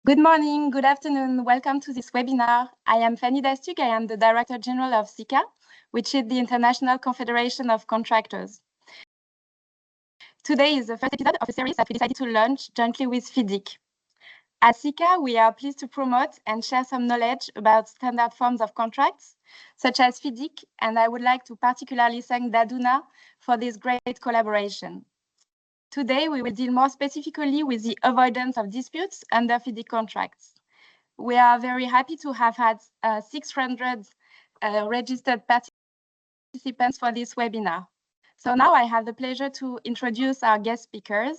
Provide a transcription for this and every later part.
Good morning, good afternoon. Welcome to this webinar. I am Fanny Dastug. I am the Director General of CICA, which is the International Confederation of Contractors. Today is the first episode of a series that we decided to launch jointly with FIDIC. At CICA, we are pleased to promote and share some knowledge about standard forms of contracts, such as FIDIC, and I would like to particularly thank Daduna for this great collaboration. Today, we will deal more specifically with the avoidance of disputes under FIDIC contracts. We are very happy to have had 600 registered participants for this webinar. So now I have the pleasure to introduce our guest speakers.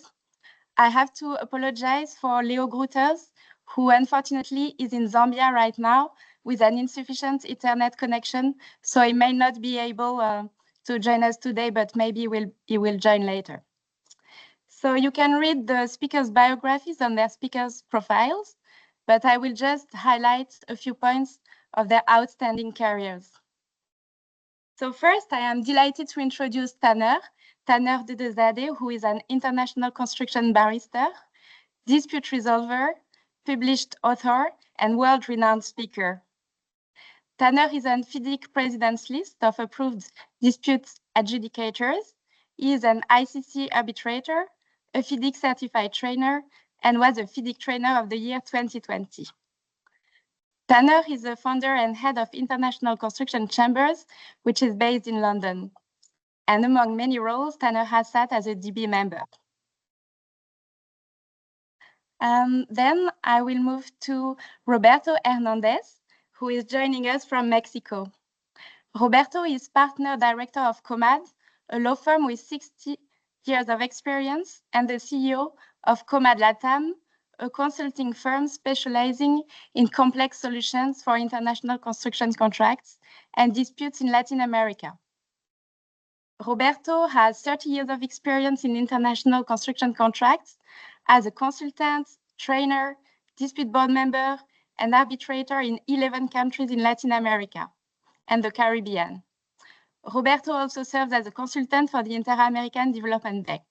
I have to apologize for Leo Gruters, who unfortunately is in Zambia right now with an insufficient internet connection, so he may not be able to join us today, but maybe he will join later. So you can read the speakers' biographies on their speakers' profiles, but I will just highlight a few points of their outstanding careers. So first, I am delighted to introduce Taner Dedezade, who is an international construction barrister, dispute resolver, published author, and world-renowned speaker. Taner is on FIDIC President's list of approved dispute adjudicators. He is an ICC arbitrator, a FIDIC certified trainer, and was a FIDIC Trainer of the Year 2020. Taner is the founder and head of International Construction Chambers, which is based in London. And among many roles, Taner has sat as a DB member. Then I will move to Roberto Hernandez, who is joining us from Mexico. Roberto is partner director of COMAD, a law firm with 60 years of experience, and the CEO of COMAD Latam, a consulting firm specializing in complex solutions for international construction contracts and disputes in Latin America. Roberto has 30 years of experience in international construction contracts as a consultant, trainer, dispute board member, and arbitrator in 11 countries in Latin America and the Caribbean. Roberto also serves as a consultant for the Inter-American Development Bank.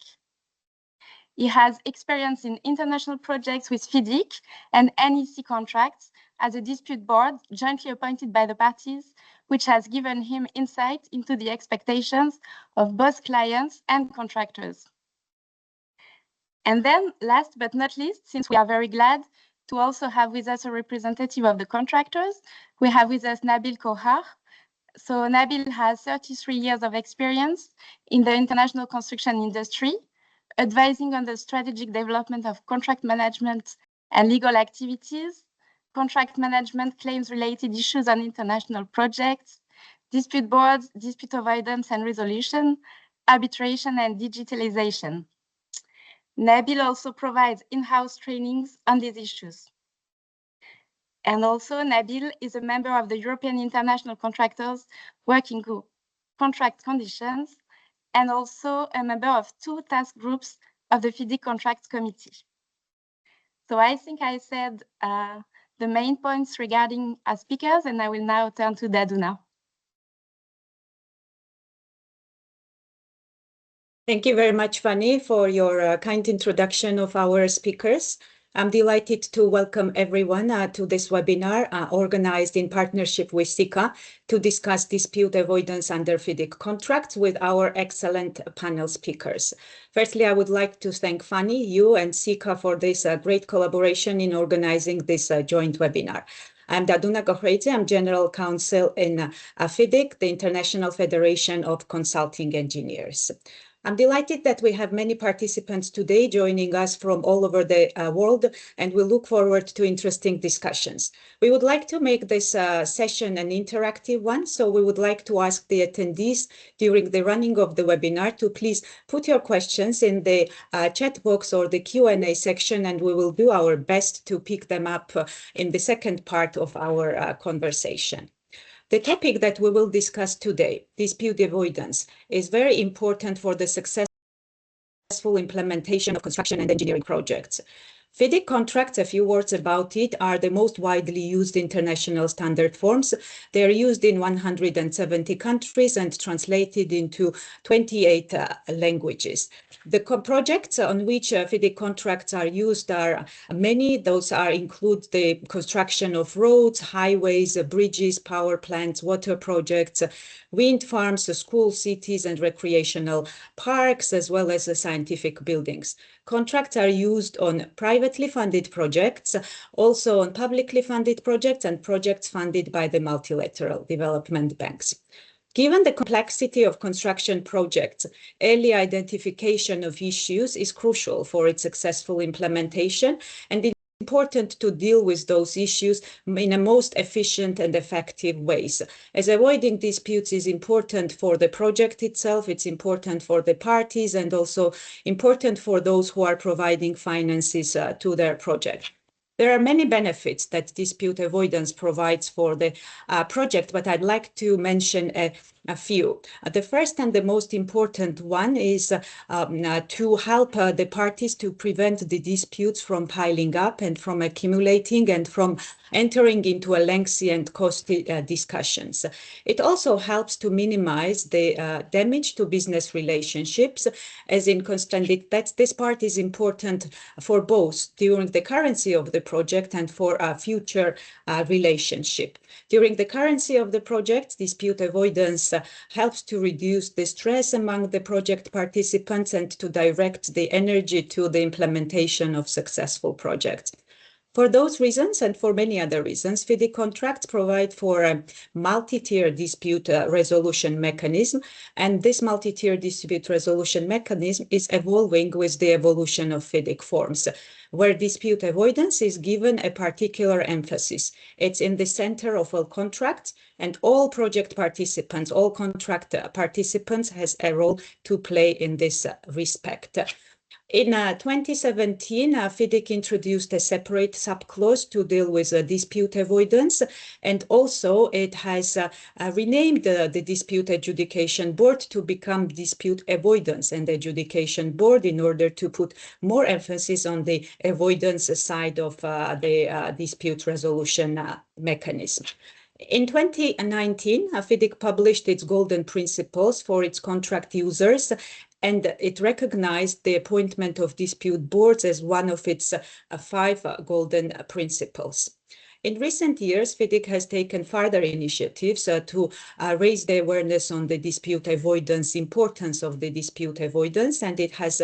He has experience in international projects with FIDIC and NEC contracts as a dispute board jointly appointed by the parties, which has given him insight into the expectations of both clients and contractors. And then, last but not least, since we are very glad to also have with us a representative of the contractors, we have with us Nabil Kohar. So Nabil has 33 years of experience in the international construction industry, advising on the strategic development of contract management and legal activities, contract management claims-related issues on international projects, dispute boards, dispute avoidance and resolution, arbitration and digitalization. Nabil also provides in-house trainings on these issues. And also, Nabil is a member of the European International Contractors Working Group, Contract Conditions, and also a member of 2 task groups of the FIDIC Contracts Committee. So I think I said the main points regarding our speakers, and I will now turn to Daduna. Thank you very much, Fanny, for your kind introduction of our speakers. I'm delighted to welcome everyone to this webinar organized in partnership with CICA to discuss dispute avoidance under FIDIC contracts with our excellent panel speakers. Firstly, I would like to thank Fanny, you and CICA for this great collaboration in organizing this joint webinar. I'm Daduna Gohredze, I'm General Counsel in FIDIC, the International Federation of Consulting Engineers. I'm delighted that we have many participants today joining us from all over the world, and we look forward to interesting discussions. We would like to make this session an interactive one, so we would like to ask the attendees during the running of the webinar to please put your questions in the chat box or the Q&A section, and we will do our best to pick them up in the second part of our conversation. The topic that we will discuss today, dispute avoidance, is very important for the successful implementation of construction and engineering projects. FIDIC contracts, a few words about it, are the most widely used international standard forms. They are used in 170 countries and translated into 28 languages. The projects on which FIDIC contracts are used are many. Those include the construction of roads, highways, bridges, power plants, water projects, wind farms, schools, cities, and recreational parks, as well as scientific buildings. Contracts are used on privately funded projects, also on publicly funded projects and projects funded by the multilateral development banks. Given the complexity of construction projects, early identification of issues is crucial for its successful implementation, and it's important to deal with those issues in the most efficient and effective ways. As avoiding disputes is important for the project itself, it's important for the parties, and also important for those who are providing finances to their project. There are many benefits that dispute avoidance provides for the project, but I'd like to mention a few. The first and the most important one is to help the parties to prevent the disputes from piling up and from accumulating and from entering into a lengthy and costly discussions. It also helps to minimize the damage to business relationships, as in that this part is important for both during the currency of the project and for a future relationship. During the currency of the project, dispute avoidance helps to reduce the stress among the project participants and to direct the energy to the implementation of successful projects. For those reasons and for many other reasons, FIDIC contracts provide for a multi-tier dispute resolution mechanism, and this multi-tier dispute resolution mechanism is evolving with the evolution of FIDIC forms, where dispute avoidance is given a particular emphasis. It's in the center of all contracts, and all project participants, all contract participants has a role to play in this respect. In 2017, FIDIC introduced a separate subclause to deal with dispute avoidance, and also it has renamed the Dispute Adjudication Board to become Dispute Avoidance and Adjudication Board in order to put more emphasis on the avoidance side of the dispute resolution mechanism. In 2019, FIDIC published its golden principles for its contract users, and it recognized the appointment of dispute boards as one of its 5 golden principles. In recent years, FIDIC has taken further initiatives to raise the awareness on the dispute avoidance, importance of the dispute avoidance, and it has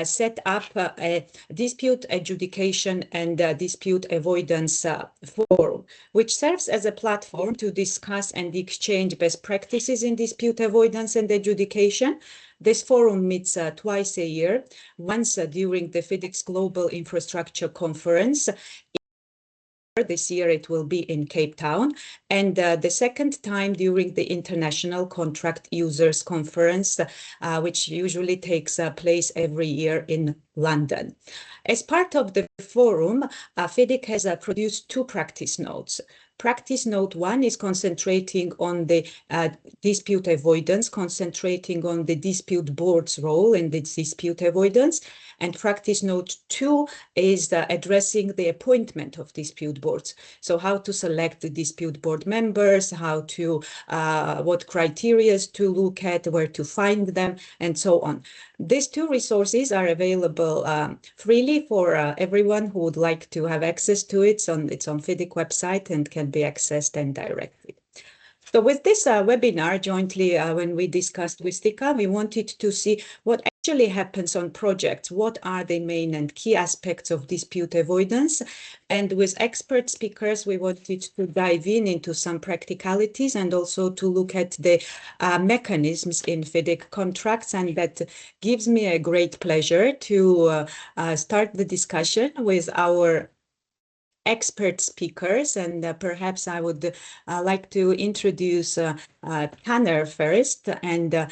set up a dispute adjudication and dispute avoidance forum, which serves as a platform to discuss and exchange best practices in dispute avoidance and adjudication. This forum meets twice a year, once during the FIDIC's Global Infrastructure Conference. This year it will be in Cape Town, and the second time during the International Contract Users Conference, which usually takes place every year in London. As part of the forum, FIDIC has produced 2 practice notes. Practice note 1 is concentrating on the dispute avoidance, concentrating on the dispute board's role in the dispute avoidance. And practice note 2 is addressing the appointment of dispute boards. So how to select the dispute board members, how to, what criteria to look at, where to find them, and so on. These 2 resources are available freely for everyone who would like to have access to it. It's on FIDIC website and can be accessed and directed. So with this webinar jointly, when we discussed with CICA, we wanted to see what actually happens on projects, what are the main and key aspects of dispute avoidance. And with expert speakers, we wanted to dive into some practicalities and also to look at the mechanisms in FIDIC contracts. And that gives me a great pleasure to start the discussion with our expert speakers, and perhaps I would like to introduce Tanner first, and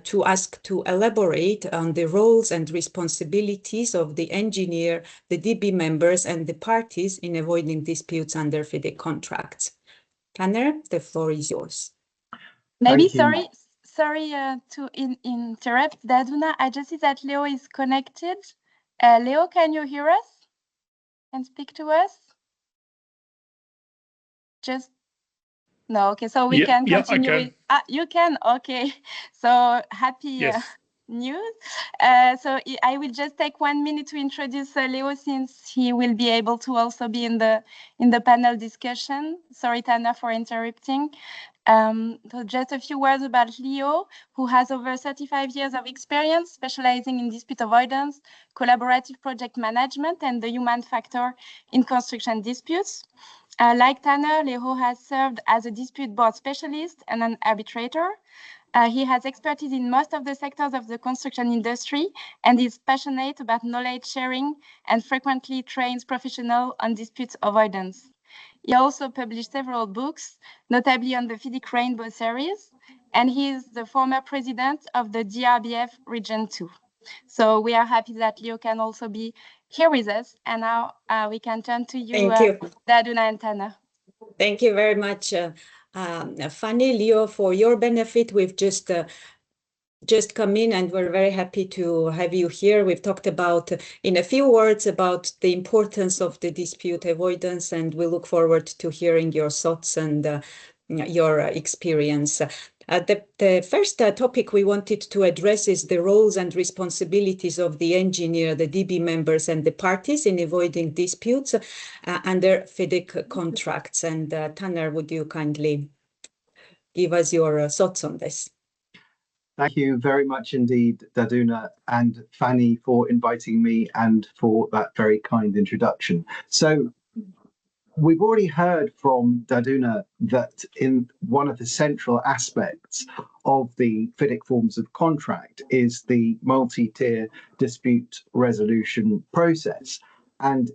to ask to elaborate on the roles and responsibilities of the engineer, the DB members, and the parties in avoiding disputes under FIDIC contracts. Tanner, the floor is yours. Maybe, sorry to interrupt, Daduna. I just see that Leo is connected. Leo, can you hear us? can speak to us? Just no. Okay, so we can continue with. You can. Okay, so happy news. So I will just take 1 minute to introduce Leo, since he will be able to also be in the panel discussion. Sorry, Tana, for interrupting. So just a few words about Leo, who has over 35 years of experience specializing in dispute avoidance, collaborative project management, and the human factor in construction disputes. Like Tanner, Leo has served as a dispute board specialist and an arbitrator. He has expertise in most of the sectors of the construction industry and is passionate about knowledge sharing and frequently trains professionals on dispute avoidance. He also published several books, notably on the FIDIC Rainbow series, and he is the former president of the DRBF Region 2. So we are happy that Leo can also be here with us. And now we can turn to you, Daduna and Tana. Thank you very much, Fanny. Leo, for your benefit, we've just come in and we're very happy to have you here. We've talked about, in a few words, about the importance of the dispute avoidance, and we look forward to hearing your thoughts and your experience. The first topic we wanted to address is the roles and responsibilities of the engineer, the DB members, and the parties in avoiding disputes under FIDIC contracts. And Tanner, would you kindly give us your thoughts on this? Thank you very much indeed, Daduna and Fanny, for inviting me and for that very kind introduction. So we've already heard from Daduna that in one of the central aspects of the FIDIC forms of contract is the multi-tier dispute resolution process. And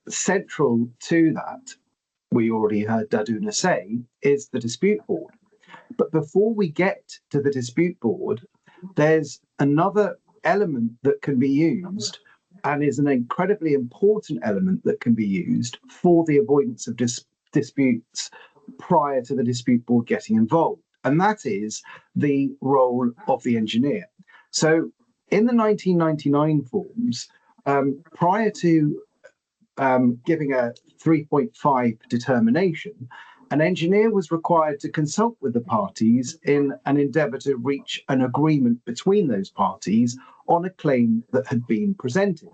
central to that, we already heard Daduna say, is the dispute board. But before we get to the dispute board, there's another element that can be used and is an incredibly important element that can be used for the avoidance of disputes prior to the dispute board getting involved. And that is the role of the engineer. So in the 1999 forms, prior to giving a 3.5 determination, an engineer was required to consult with the parties in an endeavour to reach an agreement between those parties on a claim that had been presented.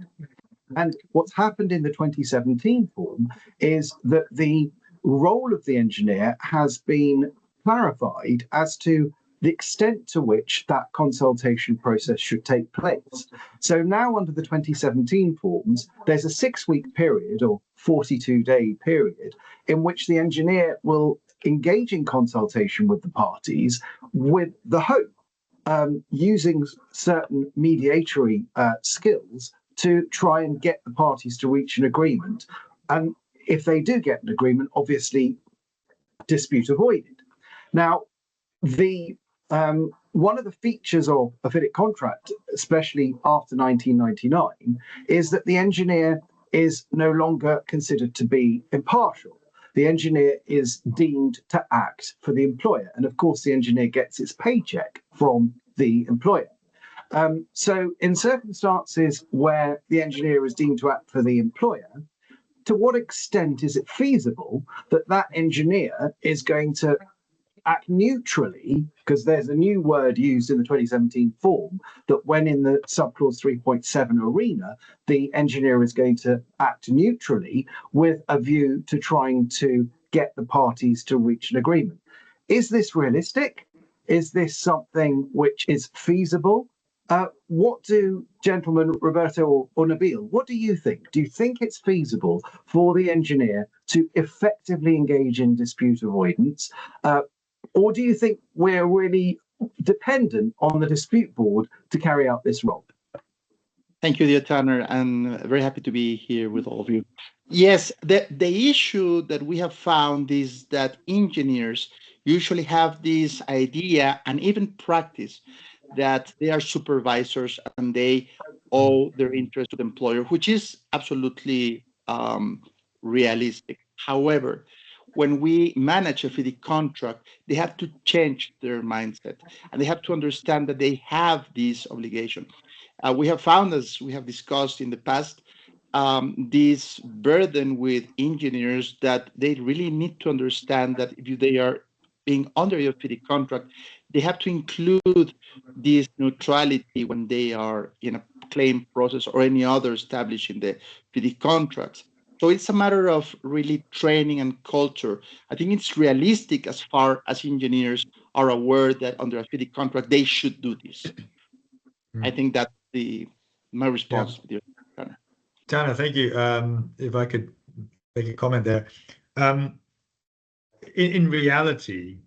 And what's happened in the 2017 form is that the role of the engineer has been clarified as to the extent to which that consultation process should take place. So now under the 2017 forms, there's a 6-week period or 42-day period in which the engineer will engage in consultation with the parties with the hope, using certain mediatory skills, to try and get the parties to reach an agreement. And if they do get an agreement, obviously dispute avoided. Now, one of the features of a FIDIC contract, especially after 1999, is that the engineer is no longer considered to be impartial. The engineer is deemed to act for the employer. And of course, the engineer gets its paycheck from the employer. So in circumstances where the engineer is deemed to act for the employer, to what extent is it feasible that that engineer is going to act neutrally, because there's a new word used in the 2017 form, that when in the subclause 3.7 arena, the engineer is going to act neutrally with a view to trying to get the parties to reach an agreement. Is this realistic? Is this something which is feasible? What do, gentlemen, Roberto or Nabil, what do you think? Do you think it's feasible for the engineer to effectively engage in dispute avoidance? Or do you think we're really dependent on the dispute board to carry out this role? Thank you, dear Tanner. I'm very happy to be here with all of you. Yes, the issue that we have found is that engineers usually have this idea and even practice that they are supervisors and they owe their interest to the employer, which is absolutely realistic. However, when we manage a FIDIC contract, they have to change their mindset and they have to understand that they have this obligation. We have found, as we have discussed in the past, this burden with engineers that they really need to understand that if they are being under your FIDIC contract, they have to include this neutrality when they are in a claim process or any other established in the FIDIC contracts. So it's a matter of really training and culture. I think it's realistic as far as engineers are aware that under a FIDIC contract, they should do this. I think that's my response. Yeah. Tanner, thank you. If I could make a comment there. In reality,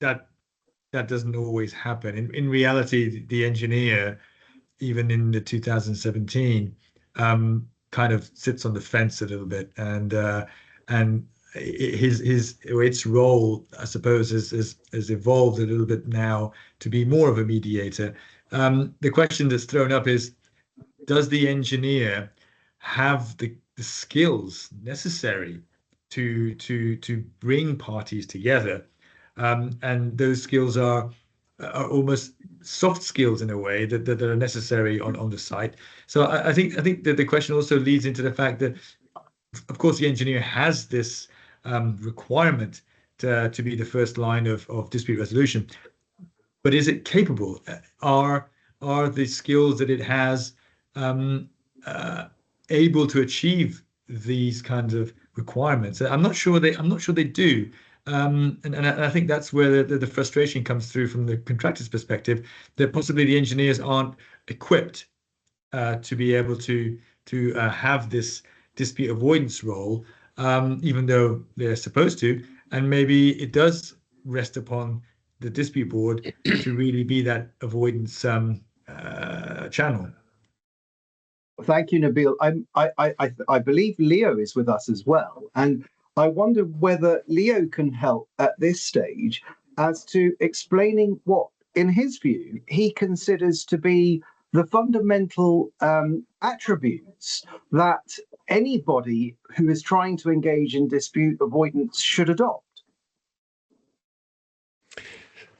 that doesn't always happen. In reality, the engineer, even in the 2017, kind of sits on the fence a little bit, and its role, I suppose, has evolved a little bit now to be more of a mediator. The question that's thrown up is, does the engineer have the skills necessary to bring parties together? And those skills are almost soft skills in a way that are necessary on the site. So I think that the question also leads into the fact that, of course, the engineer has this requirement to be the first line of dispute resolution, but is it capable? Are the skills that it has able to achieve these kinds of requirements? I'm not sure they do. And I think that's where the frustration comes through from the contractor's perspective, that possibly the engineers aren't equipped to be able to have this dispute avoidance role, even though they're supposed to. And maybe it does rest upon the dispute board to really be that avoidance channel. Thank you, Nabil. I believe Leo is with us as well, and I wonder whether Leo can help at this stage as to explaining what, in his view, he considers to be the fundamental attributes that anybody who is trying to engage in dispute avoidance should adopt.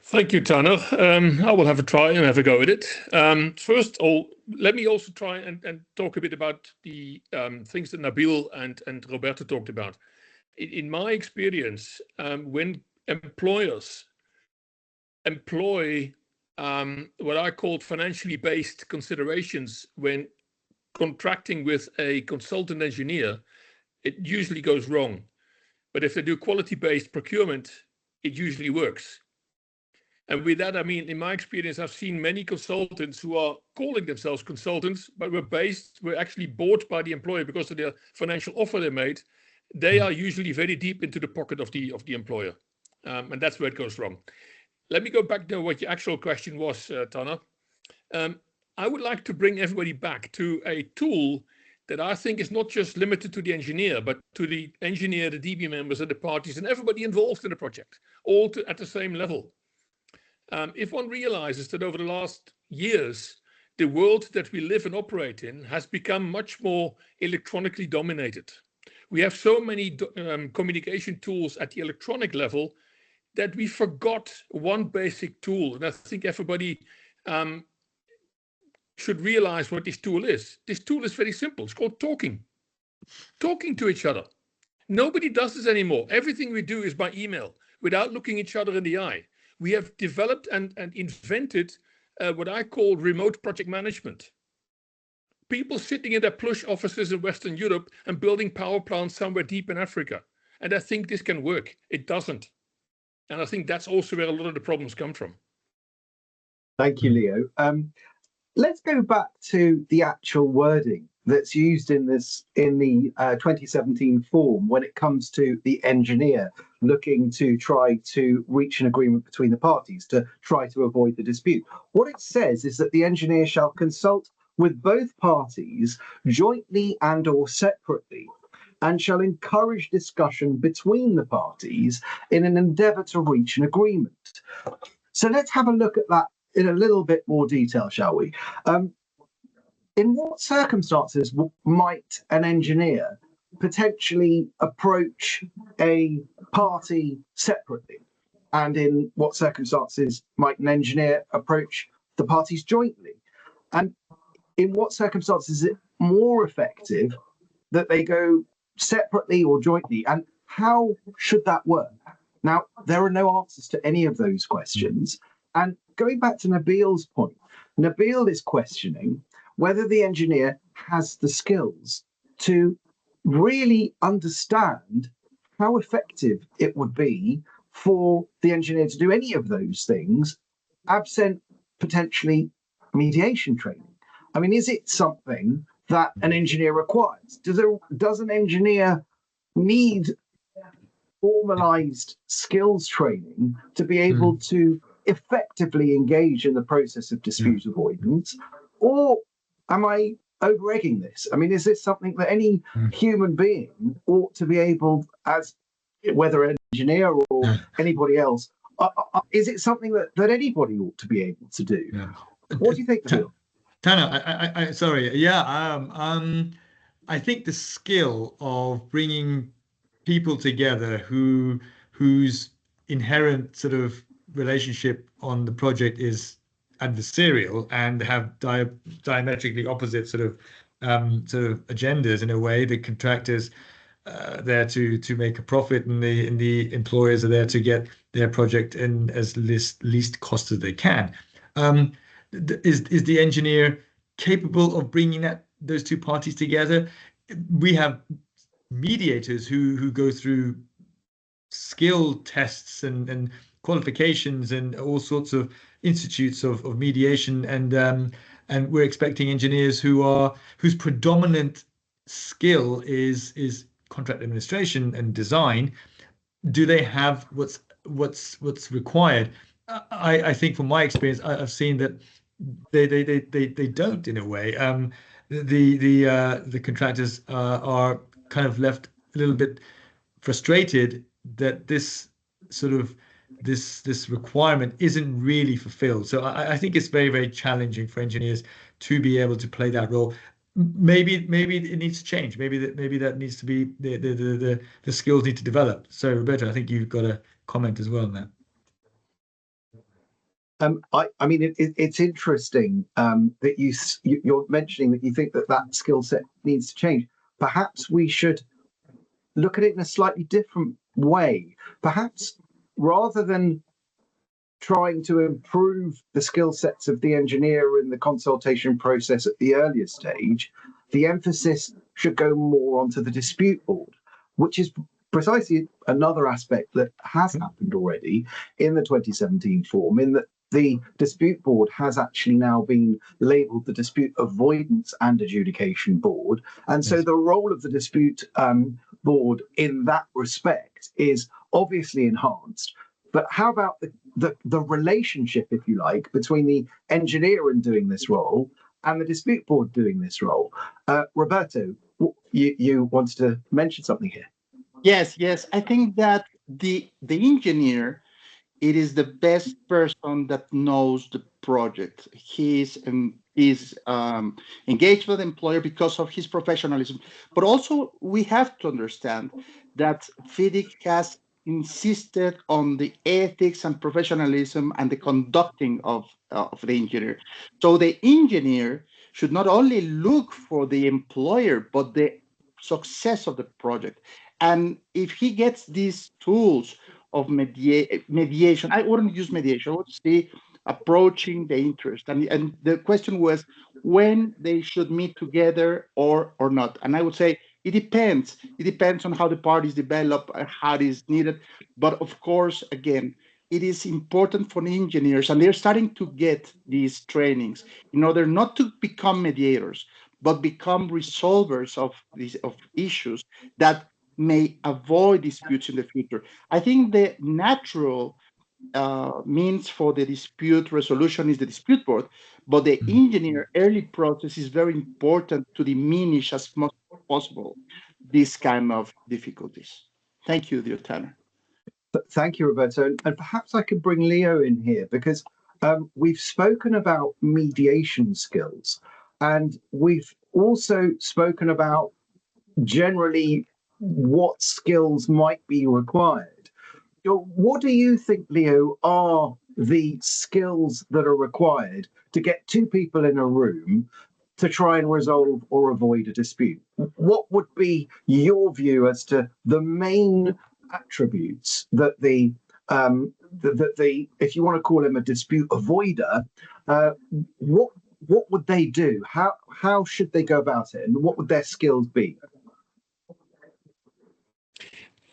Thank you, Tanner. I will have a try and have a go at it. First, let me also try and talk a bit about the things that Nabil and Roberto talked about. In my experience, when employers employ what I call financially based considerations when contracting with a consultant engineer, it usually goes wrong. But if they do quality-based procurement, it usually works. And with that, I mean, in my experience, I've seen many consultants who are calling themselves consultants, but were actually bought by the employer because of the financial offer they made. They are usually very deep into the pocket of the employer. And that's where it goes wrong. Let me go back to what your actual question was, Tanner. I would like to bring everybody back to a tool that I think is not just limited to the engineer, but to the engineer, the DB members, and the parties, and everybody involved in the project, all at the same level. If one realizes that over the last years, the world that we live and operate in has become much more electronically dominated. We have so many communication tools at the electronic level that we forgot one basic tool. And I think everybody should realize what this tool is. This tool is very simple. It's called talking. Talking to each other. Nobody does this anymore. Everything we do is by email, without looking each other in the eye. We have developed and invented what I call remote project management. People sitting in their plush offices in Western Europe and building power plants somewhere deep in Africa. And I think this can work. It doesn't. And I think that's also where a lot of the problems come from. Thank you, Leo. Let's go back to the actual wording that's used in the 2017 form when it comes to the engineer looking to try to reach an agreement between the parties to try to avoid the dispute. What it says is that the engineer shall consult with both parties jointly and or separately, and shall encourage discussion between the parties in an endeavour to reach an agreement. So let's have a look at that in a little bit more detail, shall we? In what circumstances might an engineer potentially approach a party separately? And in what circumstances might an engineer approach the parties jointly? And in what circumstances is it more effective that they go separately or jointly, and how should that work? Now, there are no answers to any of those questions. And going back to Nabil's point, Nabil is questioning whether the engineer has the skills to really understand how effective it would be for the engineer to do any of those things, absent potentially mediation training. I mean, is it something that an engineer requires? Does an engineer need formalized skills training to be able to effectively engage in the process of dispute avoidance? Or am I over-egging this? I mean, is this something that any human being ought to be able, as whether an engineer or anybody else, is it something that anybody ought to be able to do? What do you think, Phil? Tanner, sorry. I think the skill of bringing people together whose inherent sort of relationship on the project is adversarial and have diametrically opposite sort of agendas in a way. The contractors there to make a profit, and the employers are there to get their project in as least cost as they can. Is the engineer capable of bringing those two parties together? We have mediators who go through skill tests and qualifications and all sorts of institutes of mediation, and we're expecting engineers whose predominant skill is contract administration and design. Do they have what's required? I think from my experience, I've seen that they don't, in a way. The contractors are kind of left a little bit frustrated that this requirement isn't really fulfilled. So I think it's very, very challenging for engineers to be able to play that role. Maybe it needs to change. Maybe that needs to be the skills need to develop. So Roberto, I think you've got a comment as well on that. I mean, it's interesting that you're mentioning that you think that skill set needs to change. Perhaps we should look at it in a slightly different way. Perhaps rather than trying to improve the skill sets of the engineer in the consultation process at the earlier stage, the emphasis should go more onto the dispute board, which is precisely another aspect that has happened already in the 2017 form, in that the dispute board has actually now been labelled the Dispute Avoidance and Adjudication Board. And so the role of the dispute board in that respect is obviously enhanced. But how about the relationship, if you like, between the engineer in doing this role and the dispute board doing this role? Roberto, you wanted to mention something here. Yes. I think that the engineer, it is the best person that knows the project. He's engaged with the employer because of his professionalism. But also, we have to understand that FIDIC has insisted on the ethics and professionalism and the conducting of the engineer. So the engineer should not only look for the employer, but the success of the project. And if he gets these tools of mediation, I wouldn't use mediation, I would say approaching the interest. And the question was when they should meet together or not. And I would say it depends. It depends on how the parties develop, how it is needed. But of course, again, it is important for the engineers, and they're starting to get these trainings in order not to become mediators, but become resolvers of issues that may avoid disputes in the future. I think the natural means for the dispute resolution is the dispute board, but the engineer early process is very important to diminish as much as possible this kind of difficulties. Thank you, dear Tanner. Thank you, Roberto. And perhaps I could bring Leo in here, because we've spoken about mediation skills, and we've also spoken about generally what skills might be required. What do you think, Leo, are the skills that are required to get two people in a room to try and resolve or avoid a dispute. What would be your view as to the main attributes that the if you want to call him a dispute avoider, what would they do? How should they go about it, and what would their skills be?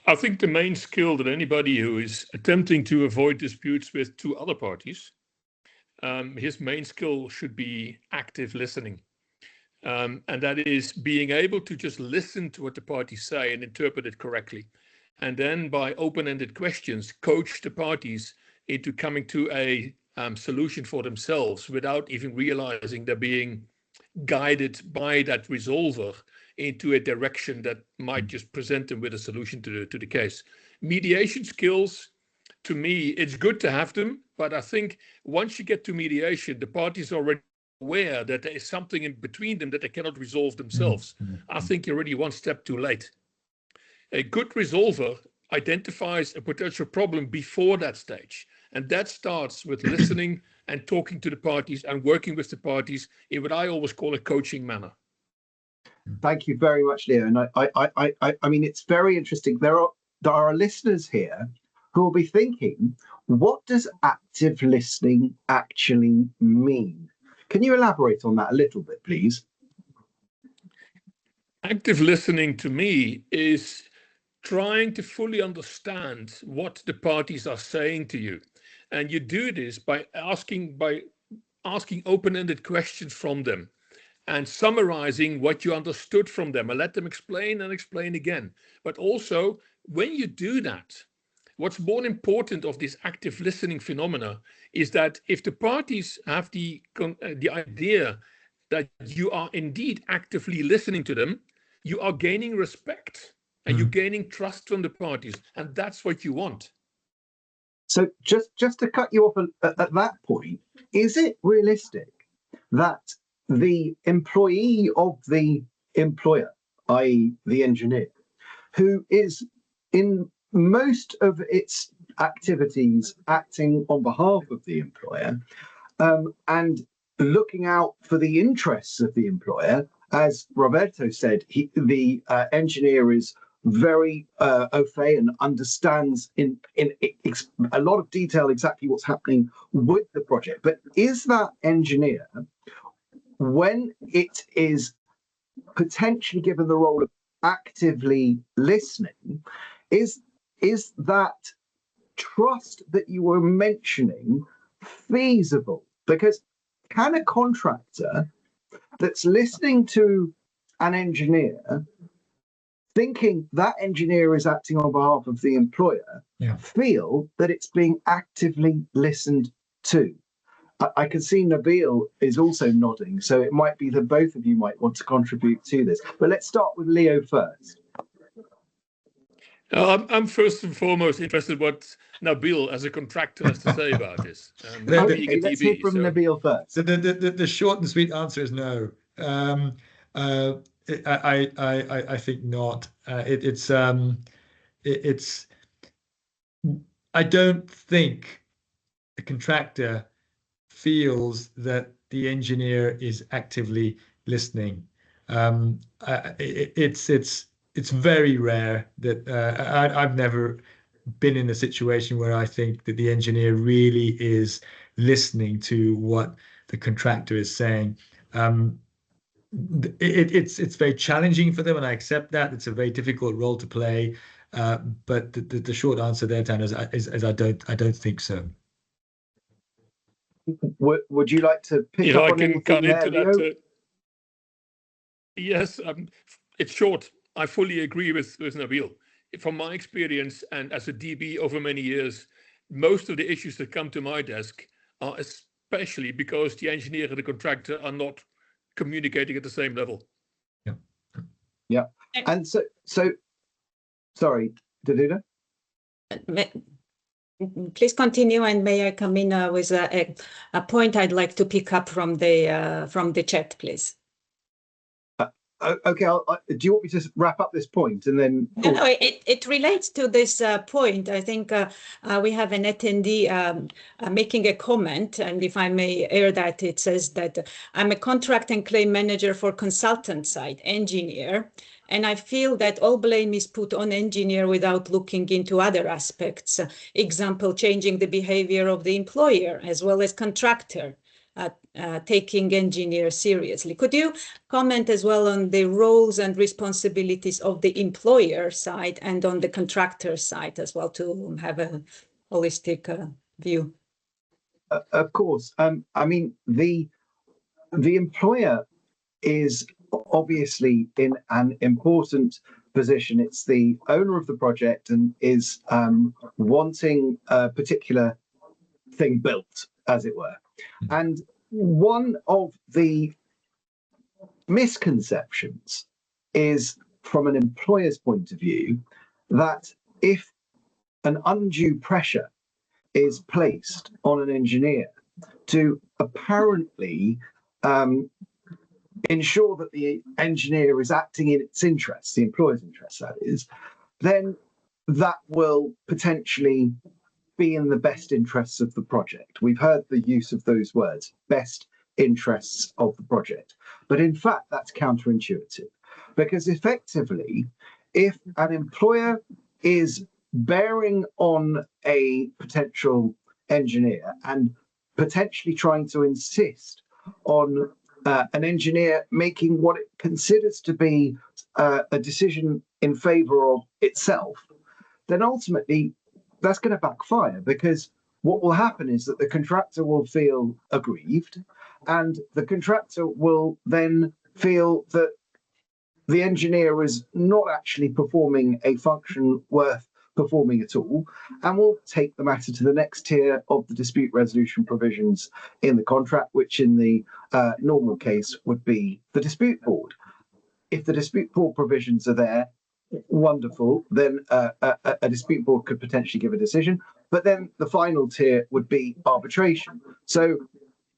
I think the main skill that anybody who is attempting to avoid disputes with two other parties, his main skill should be active listening. And that is being able to just listen to what the parties say and interpret it correctly. And then by open-ended questions, coach the parties into coming to a solution for themselves without even realizing they're being guided by that resolver into a direction that might just present them with a solution to the case. Mediation skills, to me, it's good to have them, but I think once you get to mediation, the parties are already aware that there is something in between them that they cannot resolve themselves. I think you're already one step too late. A good resolver identifies a potential problem before that stage, and that starts with listening and talking to the parties and working with the parties in what I always call a coaching manner. Thank you very much, Leo. And I mean, it's very interesting. There are listeners here who will be thinking, what does active listening actually mean? Can you elaborate on that a little bit, please? Active listening to me is trying to fully understand what the parties are saying to you. And you do this by asking open-ended questions from them and summarizing what you understood from them, and let them explain and explain again. But also, when you do that, what's more important of this active listening phenomena is that if the parties have the idea that you are indeed actively listening to them, you are gaining respect and you're gaining trust from the parties, and that's what you want. So just to cut you off at that point, is it realistic that the employee of the employer, i.e. the engineer, who is in most of its activities acting on behalf of the employer and looking out for the interests of the employer, as Roberto said, the engineer is very au fait and understands in a lot of detail exactly what's happening with the project. But is that engineer, when it is potentially given the role of actively listening, is that trust that you were mentioning feasible? Because can a contractor that's listening to an engineer, thinking that engineer is acting on behalf of the employer, feel that it's being actively listened to? I can see Nabil is also nodding, so it might be that both of you might want to contribute to this. But let's start with Leo first. I'm first and foremost interested in what Nabil, as a contractor, has to say about this. Okay, let's hear from Nabil first. The short and sweet answer is no. I think not. I don't think the contractor feels that the engineer is actively listening. It's very rare that I've never been in a situation where I think that the engineer really is listening to what the contractor is saying. It's very challenging for them, and I accept that. It's a very difficult role to play. But the short answer there, Tanner, is I don't think so. Would you like to pick up on anything there, Leo? Yes, it's short. I fully agree with Nabil. From my experience and as a DB over many years, most of the issues that come to my desk are especially because the engineer and the contractor are not communicating at the same level. Yeah. And so sorry, Daduda? Please continue, and may I come in with a point I'd like to pick up from the chat, please. Okay, do you want me to wrap up this point and then? No, it relates to this point. I think we have an attendee making a comment, and if I may air that, it says that I'm a contract and claim manager for consultant side engineer, and I feel that all blame is put on engineer without looking into other aspects. Example, changing the behavior of the employer as well as contractor. Taking engineers seriously. Could you comment as well on the roles and responsibilities of the employer side and on the contractor side as well to have a holistic view? Of course. I mean, the employer is obviously in an important position. It's the owner of the project and is wanting a particular thing built, as it were. And one of the misconceptions is, from an employer's point of view, that if an undue pressure is placed on an engineer to apparently ensure that the engineer is acting in its interests, the employer's interests, that is, then that will potentially be in the best interests of the project. We've heard the use of those words, best interests of the project. But in fact, that's counterintuitive, because effectively, if an employer is bearing on a potential engineer and potentially trying to insist on an engineer making what it considers to be a decision in favor of itself, then ultimately that's going to backfire, because what will happen is that the contractor will feel aggrieved, and the contractor will then feel that the engineer is not actually performing a function worth performing at all, and will take the matter to the next tier of the dispute resolution provisions in the contract, which in the normal case would be the dispute board. If the dispute board provisions are there, wonderful, then a dispute board could potentially give a decision, but then the final tier would be arbitration. So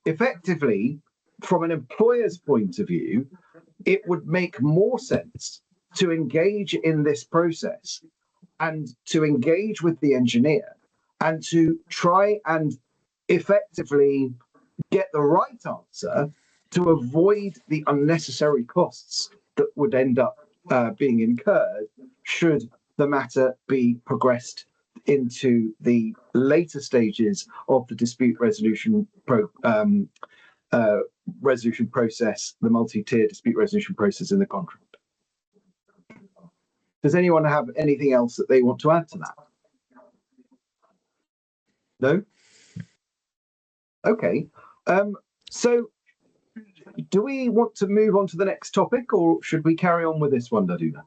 effectively, from an employer's point of view, it would make more sense to engage in this process and to engage with the engineer and to try and effectively get the right answer to avoid the unnecessary costs that would end up being incurred should the matter be progressed into the later stages of the dispute resolution process, the multi-tier dispute resolution process in the contract. Does anyone have anything else that they want to add to that? No? Okay. So do we want to move on to the next topic, or should we carry on with this one, Daduna?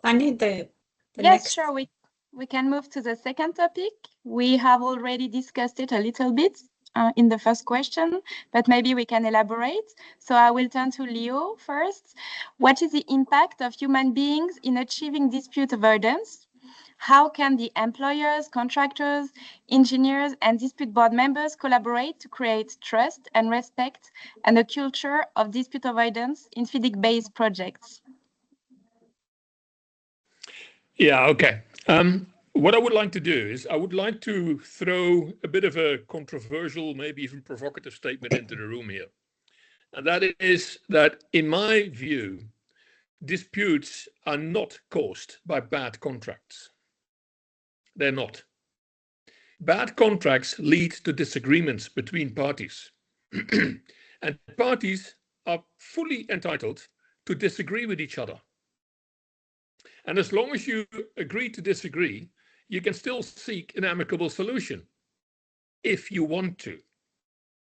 I need the Yes, next. sure. We can move to the second topic. We have already discussed it a little bit in the first question, but maybe we can elaborate. So I will turn to Leo first. What is the impact of human beings in achieving dispute avoidance? How can the employers, contractors, engineers, and dispute board members collaborate to create trust and respect and a culture of dispute avoidance in FIDIC-based projects? Yeah, okay. What I would like to do is I would like to throw a bit of a controversial, maybe even provocative statement into the room here. And that is that, in my view, disputes are not caused by bad contracts. They're not. Bad contracts lead to disagreements between parties. And parties are fully entitled to disagree with each other. And as long as you agree to disagree, you can still seek an amicable solution if you want to.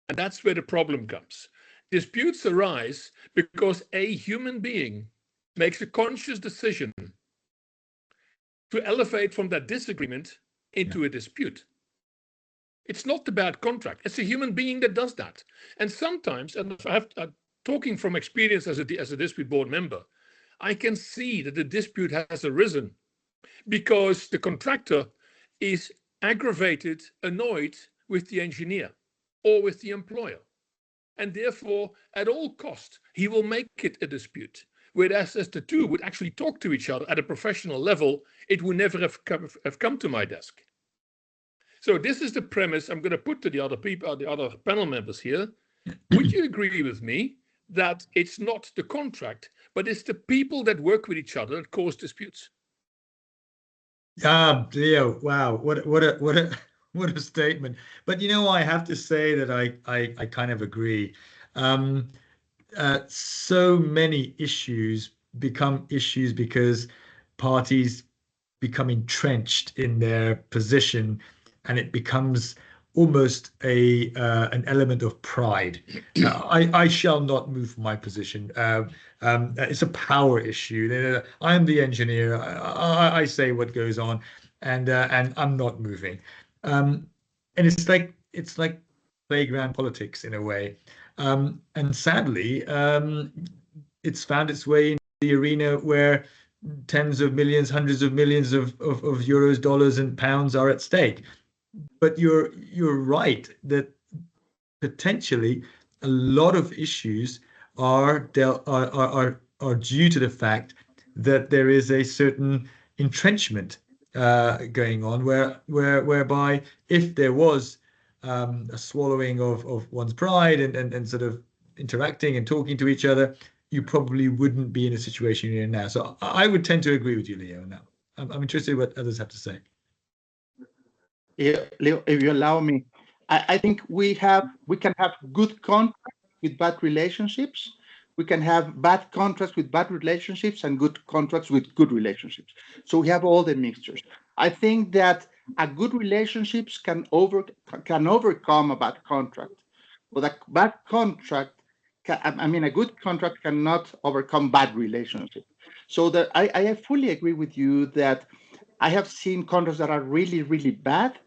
And that's where the problem comes. Disputes arise because a human being makes a conscious decision to elevate from that disagreement into a dispute. It's not the bad contract. It's a human being that does that. And sometimes, and I have talking from experience as a dispute board member, I can see that the dispute has arisen because the contractor is aggravated, annoyed with the engineer or with the employer. and therefore, at all cost, he will make it a dispute. Whereas as the two would actually talk to each other at a professional level, it would never have come to my desk. So this is the premise I'm going to put to the other people, the other panel members here. Would you agree with me that it's not the contract, but it's the people that work with each other that cause disputes? Leo, wow, what a statement. But you know, I have to say that I kind of agree. So many issues become issues because parties become entrenched in their position, and it becomes almost an element of pride. I shall not move my position. It's a power issue. I'm the engineer. I say what goes on, and I'm not moving. And it's like playground politics in a way. And sadly, it's found its way into the arena where tens of millions, hundreds of millions of euros, dollars, and pounds are at stake. But you're right that potentially a lot of issues are due to the fact that there is a certain entrenchment going on, whereby if there was a swallowing of one's pride and sort of interacting and talking to each other, you probably wouldn't be in a situation you're in now. So I would tend to agree with you, Leo, now. I'm interested in what others have to say. Yeah, Leo, if you allow me, I think we can have good contracts with bad relationships. We can have bad contracts with bad relationships and good contracts with good relationships. So we have all the mixtures. I think that a good relationships can overcome a bad contract, but a bad contract, a good contract cannot overcome bad relationship. So that I fully agree with you that I have seen contracts that are really, really bad,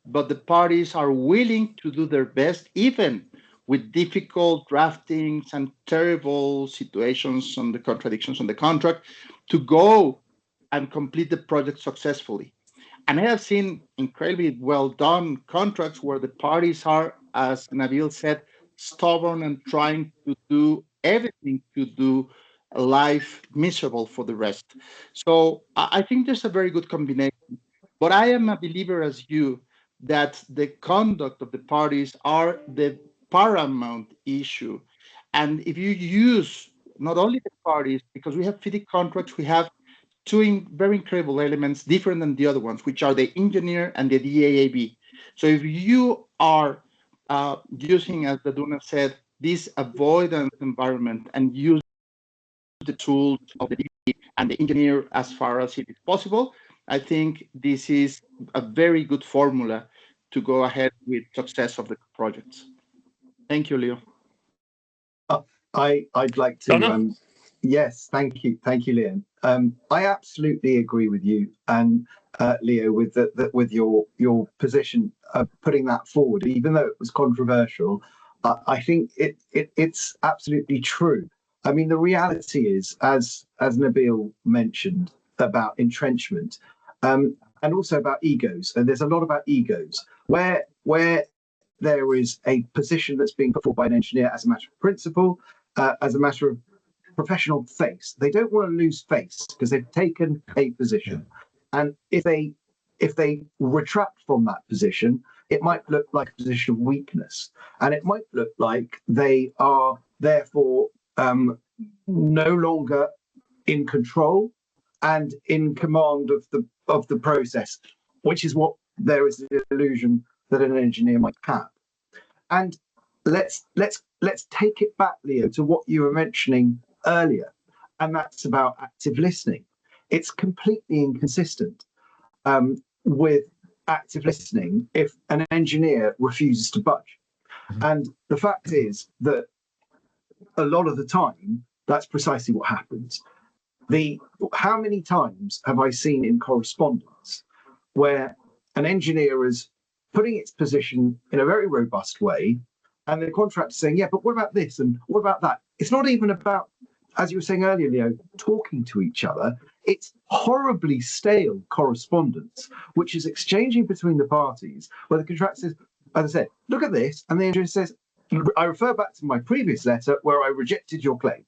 but the parties are willing to do their best, even with difficult draftings and terrible situations on the contradictions on the contract, to go and complete the project successfully. And I have seen incredibly well done contracts where the parties are, as Nabil said, stubborn and trying to do everything to do life miserable for the rest. So I think there's a very good combination. But I am a believer as you that the conduct of the parties are the paramount issue. And if you use not only the parties, because we have FIDIC contracts, we have two very incredible elements different than the other ones, which are the engineer and the DAAB. So if you are using, as Daduna said, this avoidance environment and use the tools of the DAAB and the engineer as far as it is possible, I think this is a very good formula to go ahead with success of the projects. Thank you, Leo. I'd like to. Yes, thank you, Leo. I absolutely agree with you and Leo with your position of putting that forward, even though it was controversial. I think it's absolutely true. I mean, the reality is, as Nabil mentioned about entrenchment, and also about egos, and there's a lot about egos where there is a position that's being put forward by an engineer as a matter of principle, as a matter of professional face. They don't want to lose face because they've taken a position, and if they retract from that position, it might look like a position of weakness, and it might look like they are therefore no longer in control and in command of the process, which is what there is the illusion that an engineer might have. And let's take it back, Leo, to what you were mentioning earlier, and that's about active listening. It's completely inconsistent with active listening if an engineer refuses to budge. And the fact is that a lot of the time, that's precisely what happens. How many times have I seen in correspondence where an engineer is putting its position in a very robust way, and the contractor saying, yeah, but what about this and what about that? It's not even about, as you were saying earlier, Leo, talking to each other. It's horribly stale correspondence, which is exchanging between the parties, where the contractor says, as I said, look at this, and the engineer says, I refer back to my previous letter where I rejected your claim,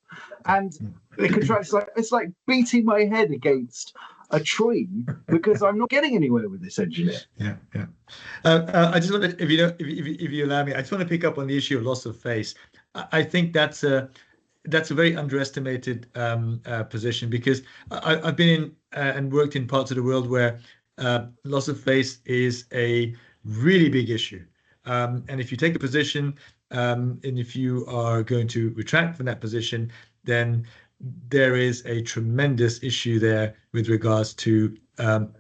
and the contractor's like, it's like beating my head against a tree because I'm not getting anywhere with this engineer. Yeah, yeah. I just want to, if you allow me, I just want to pick up on the issue of loss of face. I think that's a very underestimated position, because I've been in and worked in parts of the world where loss of face is a really big issue. And if you take a position, and if you are going to retract from that position, then there is a tremendous issue there with regards to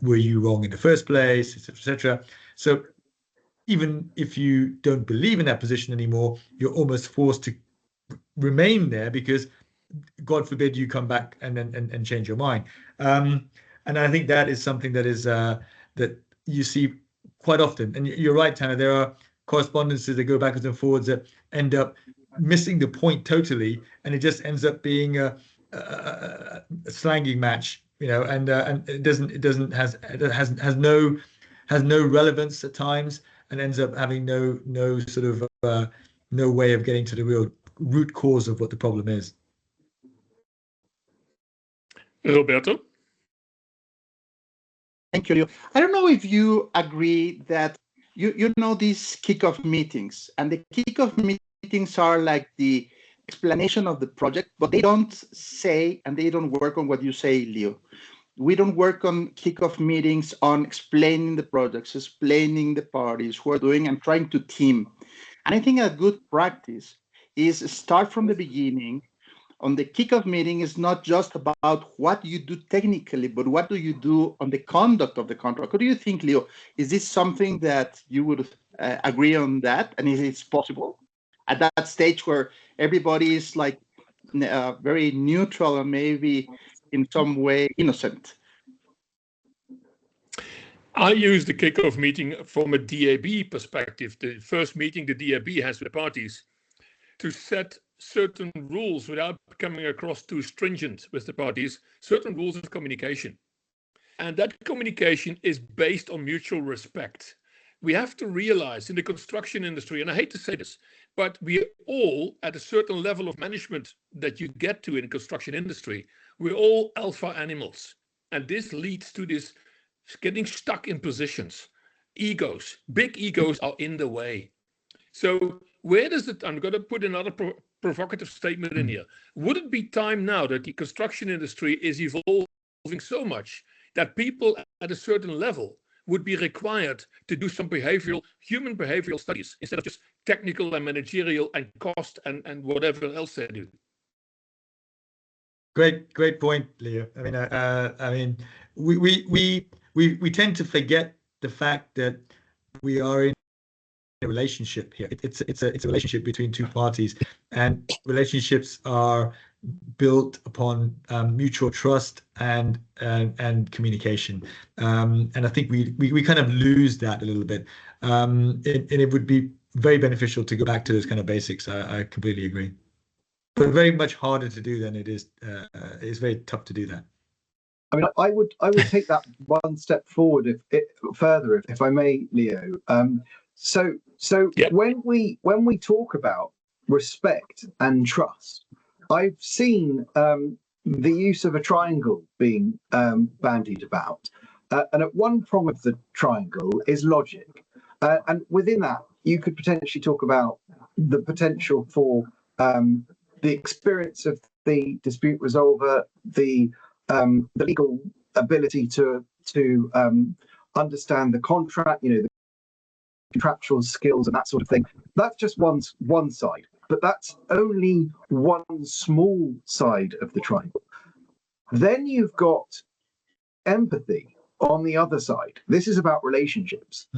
were you wrong in the first place, etc., etc. So even if you don't believe in that position anymore, you're almost forced to remain there, because God forbid you come back and change your mind. And I think that is something that is that you see quite often. And you're right, Tanner, there are correspondences that go backwards and forwards that end up missing the point totally, and it just ends up being a slanging match, you know, and it has no relevance at times, and ends up having no sort of no way of getting to the real root cause of what the problem is. Roberto? Thank you, Leo. I don't know if you agree that you know these kickoff meetings, and the kickoff meetings are like the explanation of the project, but they don't say, and they don't work on what you say, Leo. We don't work on kickoff meetings on explaining the projects, explaining the parties who are doing, and trying to team. And I think a good practice is start from the beginning. On the kickoff meeting is not just about what you do technically, but what do you do on the conduct of the contract. What do you think, Leo? Is this something that you would agree on that? And is it possible at that stage where everybody is like very neutral and maybe in some way innocent? I use the kickoff meeting from a DAB perspective, the first meeting the DAB has with the parties, to set certain rules without coming across too stringent with the parties, certain rules of communication. And that communication is based on mutual respect. We have to realize in the construction industry, and I hate to say this, but we all, at a certain level of management that you get to in the construction industry, we're all alpha animals. And this leads to this getting stuck in positions. Egos, big egos are in the way. So where does it, I'm going to put another provocative statement in here. Would it be time now that the construction industry is evolving so much that people at a certain level would be required to do some human behavioral studies instead of just technical and managerial and cost and whatever else they do? Great point, Leo. I mean, we tend to forget the fact that we are in a relationship here. It's a relationship between two parties, and relationships are built upon mutual trust and communication. And I think we kind of lose that a little bit. And it would be very beneficial to go back to those kind of basics. I completely agree. But very much harder to do than it is. It's very tough to do that. I mean, I would take that one step forward if I may, Leo. So yeah. When we talk about respect and trust, I've seen the use of a triangle being bandied about, and at one prong of the triangle is logic, and within that you could potentially talk about the potential for the experience of the dispute resolver, the legal ability to understand the contract, the contractual skills and that sort of thing. That's just one side, but that's only one small side of the triangle. Then you've got empathy on the other side. This is about relationships.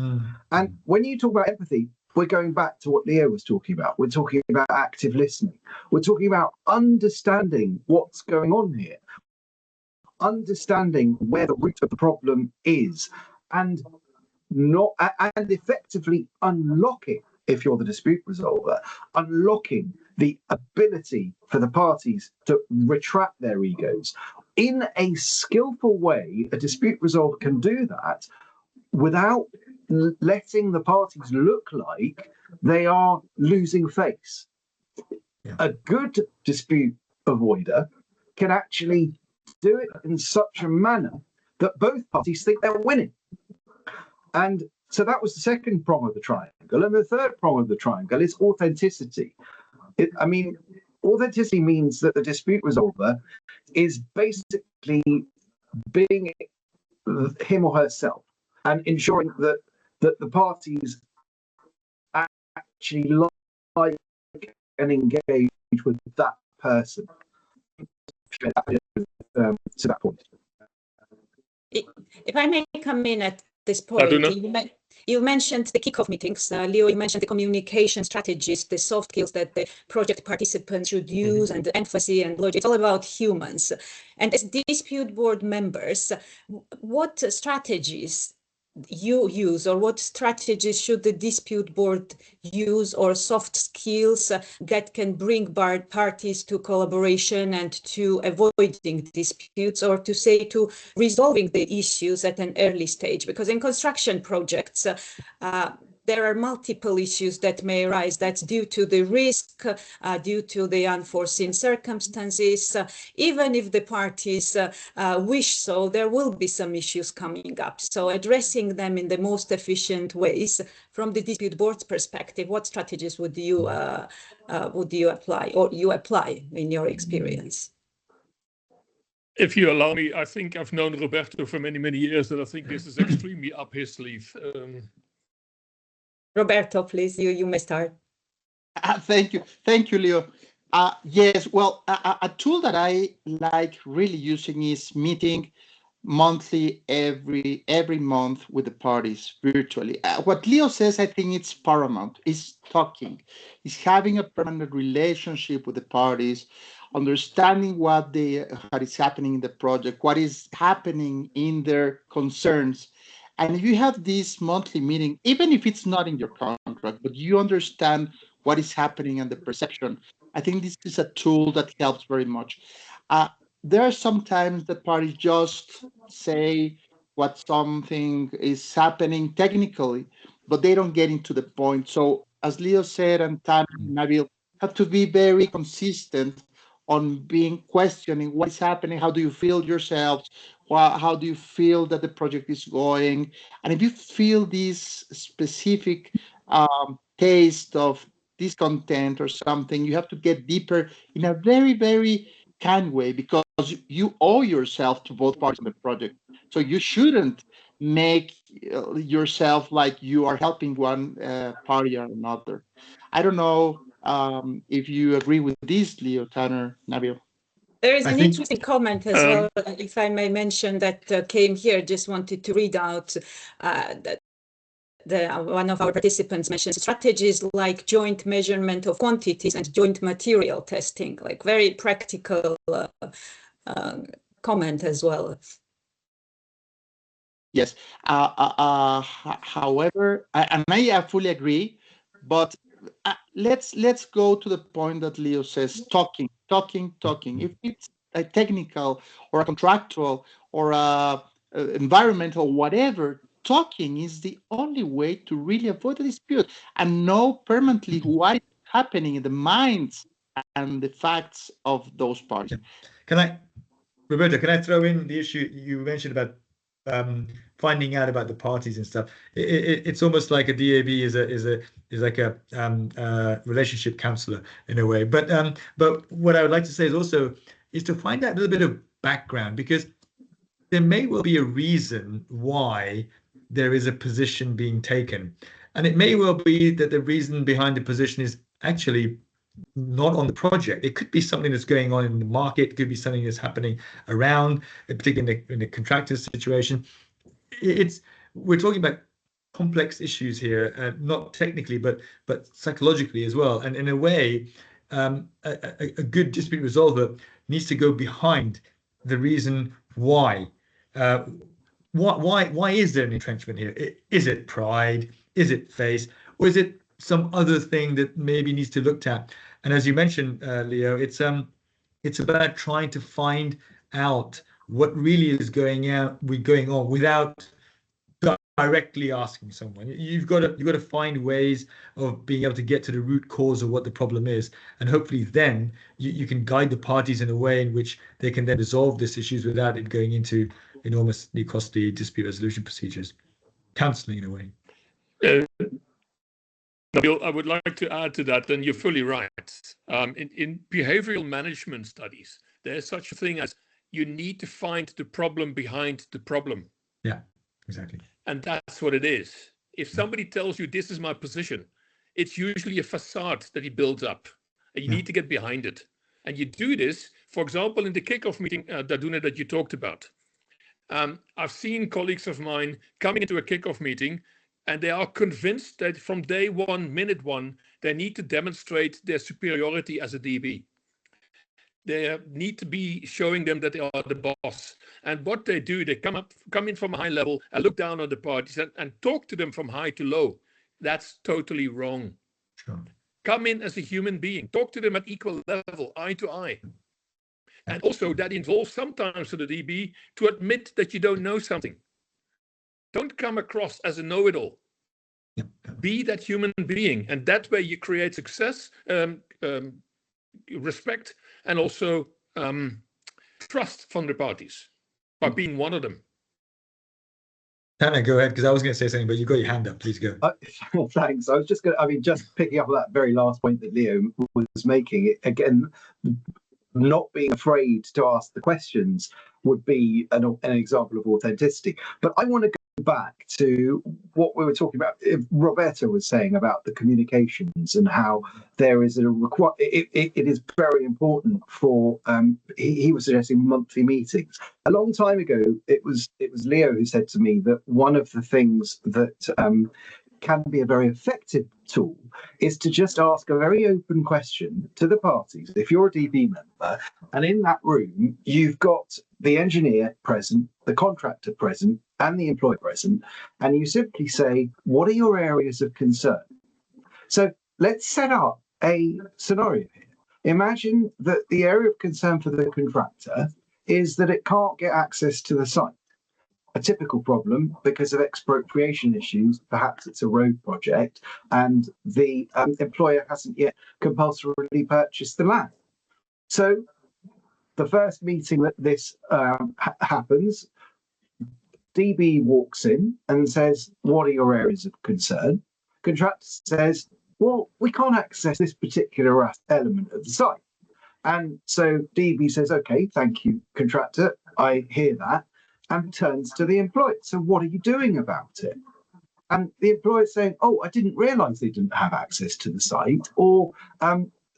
And when you talk about empathy, we're going back to what Leo was talking about. We're talking about active listening. We're talking about understanding what's going on here, understanding where the root of the problem is, and effectively unlocking, if you're the dispute resolver, unlocking the ability for the parties to retract their egos. In a skillful way, a dispute resolver can do that without letting the parties look like they are losing face. Yeah. A good dispute avoider can actually do it in such a manner that both parties think they're winning. And so that was the second prong of the triangle. And the third prong of the triangle is authenticity. Authenticity means that the dispute resolver is basically being him or herself and ensuring that the parties actually like and engage with that person to that point. If I may come in at this point, you mentioned the kickoff meetings. Leo, you mentioned the communication strategies, the soft skills that the project participants should use, and the emphasis and logic. It's all about humans. And as dispute board members, what strategies you use, or what strategies should the dispute board use, or soft skills that can bring parties to collaboration and to avoiding disputes, or to say to resolving the issues at an early stage? Because in construction projects, there are multiple issues that may arise. That's due to the risk, due to the unforeseen circumstances. Even if the parties wish so, there will be some issues coming up. So addressing them in the most efficient ways from the dispute board's perspective, what strategies would you apply, or you apply in your experience? If you allow me, I think I've known Roberto for many, many years, and I think this is extremely up his sleeve. Roberto, please, you may start. Thank you, Leo. Yes, well, a tool that I like really using is meeting monthly, every month with the parties virtually. What Leo says, I think it's paramount, is talking, is having a permanent relationship with the parties, understanding what is happening in the project, what is happening in their concerns. And if you have this monthly meeting, even if it's not in your contract, but you understand what is happening and the perception, I think this is a tool that helps very much. There are sometimes that parties just say what something is happening technically, but they don't get into the point. So as Leo said, and Tan and Nabil have to be very consistent on questioning what is happening. How do you feel yourselves? How do you feel that the project is going? And if you feel this specific taste of discontent or something, you have to get deeper in a very, very kind way, because you owe yourself to both parties on the project. So you shouldn't make yourself like you are helping one party or another. I don't know if you agree with this, Leo, Tanner, Nabil. There is an interesting comment as well, if I may mention, that came here. Just wanted to read out that one of our participants mentioned strategies like joint measurement of quantities and joint material testing, like very practical comment as well. Yes. However, and I fully agree, but let's go to the point that Leo says: talking. If it's a technical or a contractual or a environmental, whatever, talking is the only way to really avoid the dispute and know permanently what is happening in the minds and the facts of those parties. Roberto, can I throw in the issue you mentioned about finding out about the parties and stuff? It's almost like a DAB is like a relationship counselor in a way. But what I would like to say is to find out a little bit of background, because there may well be a reason why there is a position being taken, and it may well be that the reason behind the position is actually not on the project. It could be something that's going on in the market. It could be something that's happening around, particularly in the contractor situation. We're talking about complex issues here, not technically, but psychologically as well. And in a way, a good dispute resolver needs to go behind the reason why. Why is there an entrenchment here? Is it pride? Is it face? Or is it some other thing that maybe needs to be looked at? And as you mentioned, Leo, it's about trying to find out what really is going on without directly asking someone. You've got to find ways of being able to get to the root cause of what the problem is, and hopefully then you can guide the parties in a way in which they can then resolve these issues without it going into enormously costly dispute resolution procedures. Counseling in a way. Nabil, I would like to add to that, and you're fully right. In behavioral management studies, there's such a thing as you need to find the problem behind the problem. Yeah, exactly. And that's what it is. If somebody tells you this is my position, it's usually a facade that he builds up. And you need to get behind it. And you do this, for example, in the kickoff meeting, Daduna, that you talked about. I've seen colleagues of mine coming into a kickoff meeting, and they are convinced that from day one, minute one, they need to demonstrate their superiority as a DB. They need to be showing them that they are the boss. And what they do, they come in from a high level and look down on the parties and talk to them from high to low. That's totally wrong. Sure. Come in as a human being. Talk to them at equal level, eye to eye. And also that involves sometimes for the DB to admit that you don't know something. Don't come across as a know-it-all. Be that human being. And that way you create success, respect, and also trust from the parties by being one of them. Tanner, go ahead, because I was going to say something, but you've got your hand up. Please go. Thanks. I was just going to, just picking up on that very last point that Leo was making, again, not being afraid to ask the questions would be an example of authenticity. But I want to go back to what we were talking about. Roberta was saying about the communications and how there is it is very important for he was suggesting monthly meetings. A long time ago, it was Leo who said to me that one of the things that can be a very effective tool is to just ask a very open question to the parties. If you're a DB member and in that room you've got the engineer present, the contractor present, and the employer present, and you simply say, what are your areas of concern? So let's set up a scenario here. Imagine that the area of concern for the contractor is that it can't get access to the site. A typical problem because of expropriation issues. Perhaps it's a road project and the employer hasn't yet compulsorily purchased the land. So the first meeting that this happens, DB walks in and says, what are your areas of concern? Contractor says, well, we can't access this particular element of the site. And so DB says, okay, thank you, contractor, I hear that, and turns to the employer. So what are you doing about it? And the employer's saying, oh, I didn't realize they didn't have access to the site, or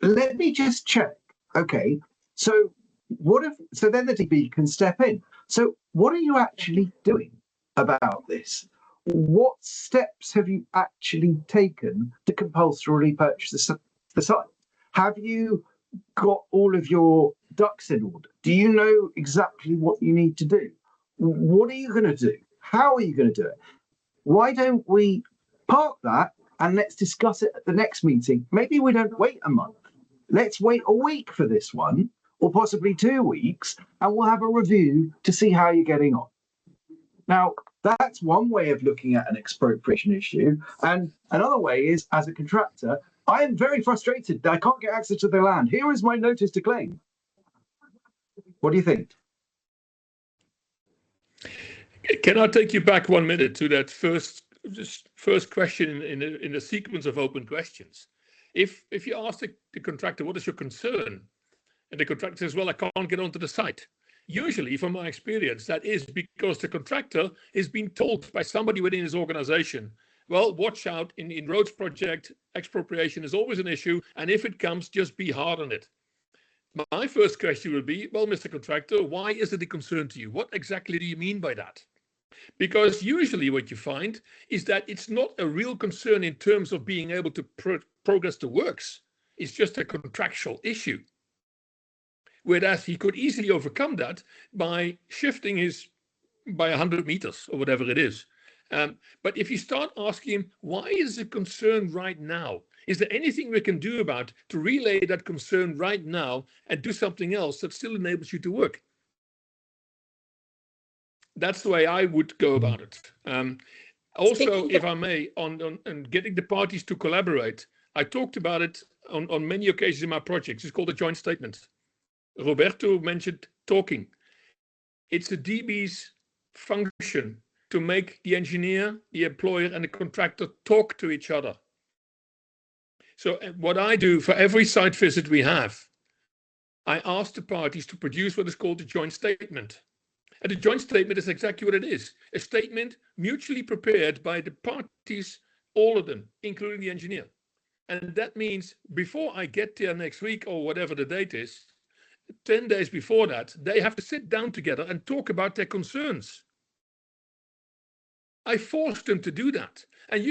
let me just check. Okay, so so then the DB can step in. So what are you actually doing about this? What steps have you actually taken to compulsorily purchase the site? Have you got all of your ducks in order? Do you know exactly what you need to do? What are you going to do? How are you going to do it? Why don't we park that and let's discuss it at the next meeting? Maybe we don't wait a month. Let's wait a week for this one, or possibly 2 weeks, and we'll have a review to see how you're getting on. Now, that's one way of looking at an expropriation issue. And another way is, as a contractor, I am very frustrated that I can't get access to the land. Here is my notice to claim. What do you think? Can I take you back 1 minute to that first question in the sequence of open questions? If you ask the contractor, what is your concern? And the contractor says, well, I can't get onto the site. Usually, from my experience, that is because the contractor is being told by somebody within his organization, well, watch out, in roads project, expropriation is always an issue. And if it comes, just be hard on it. My first question would be, well, Mr. Contractor, why is it a concern to you? What exactly do you mean by that? Because usually what you find is that it's not a real concern in terms of being able to progress the works. It's just a contractual issue. Whereas he could easily overcome that by shifting by 100 meters or whatever it is. But if you start asking him, why is it a concern right now? Is there anything we can do about to relay that concern right now and do something else that still enables you to work? That's the way I would go about it. Also, if I may, on getting the parties to collaborate, I talked about it on many occasions in my projects. It's called a joint statement. Roberto mentioned talking. It's the DB's function to make the engineer, the employer, and the contractor talk to each other. So what I do for every site visit we have, I ask the parties to produce what is called a joint statement. And the joint statement is exactly what it is. A statement mutually prepared by the parties, all of them, including the engineer. And that means before I get there next week or whatever the date is, 10 days before that, they have to sit down together and talk about their concerns. I force them to do that. And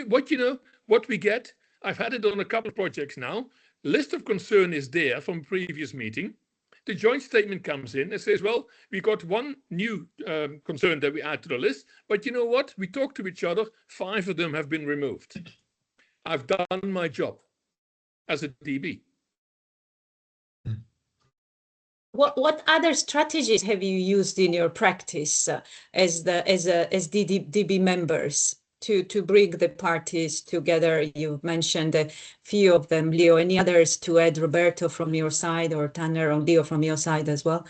what we get, I've had it on a couple of projects now. List of concern is there from previous meeting. The joint statement comes in and says, well, we got one new concern that we add to the list, but you know what? We talk to each other. 5 of them have been removed. I've done my job as a DB. What other strategies have you used in your practice as DB members to bring the parties together? You mentioned a few of them, Leo. Any others to add, Roberto, from your side, or Tanner or Leo from your side as well?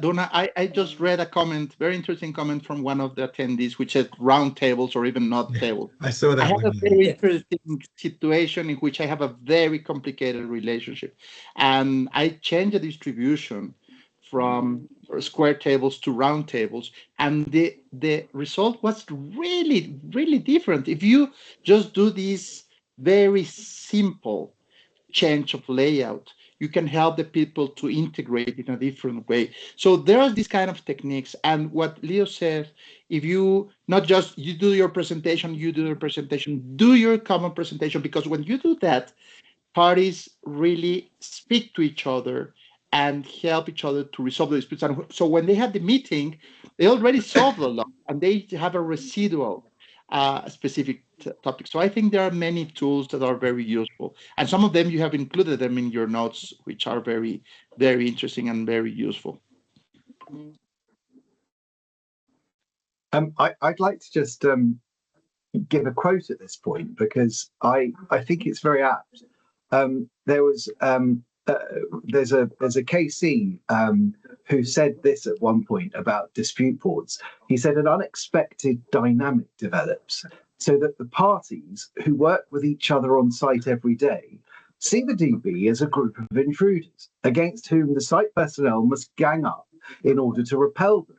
Donna, I just read a comment, very interesting comment from one of the attendees, which said round tables or even not tables. I saw that. I have a very interesting situation in which I have a very complicated relationship, and I changed the distribution from square tables to round tables, and the result was really, really different. If you just do this very simple change of layout, you can help the people to integrate in a different way. So there are these kind of techniques. And what Leo said, if you not just you do your presentation, do your common presentation, because when you do that, parties really speak to each other and help each other to resolve the disputes. And so when they have the meeting, they already solved a lot and they have a residual specific topic. So I think there are many tools that are very useful, and some of them you have included them in your notes, which are very, very interesting and very useful. I'd like to just give a quote at this point, because I think it's very apt. There's a KC who said this at one point about dispute boards. He said an unexpected dynamic develops, so that the parties who work with each other on site every day see the DB as a group of intruders against whom the site personnel must gang up in order to repel them.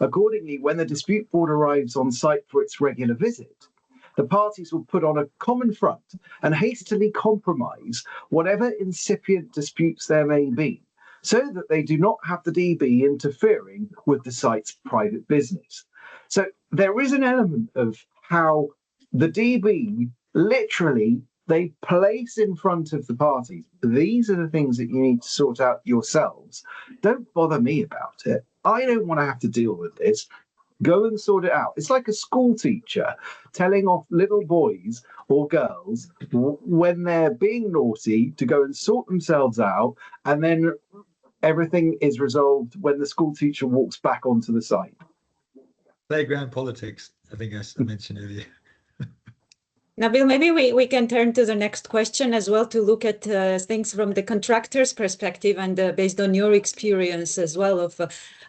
Accordingly, when the dispute board arrives on site for its regular visit, the parties will put on a common front and hastily compromise whatever incipient disputes there may be, so that they do not have the DB interfering with the site's private business. So there is an element of how the DB literally, they place in front of the parties, these are the things that you need to sort out yourselves. Don't bother me about it. I don't want to have to deal with this. Go and sort it out. It's like a school teacher telling off little boys or girls when they're being naughty to go and sort themselves out, and then everything is resolved when the school teacher walks back onto the site. Playground politics, I think I mentioned earlier. Nabil, maybe we can turn to the next question as well, to look at things from the contractor's perspective, and based on your experience as well of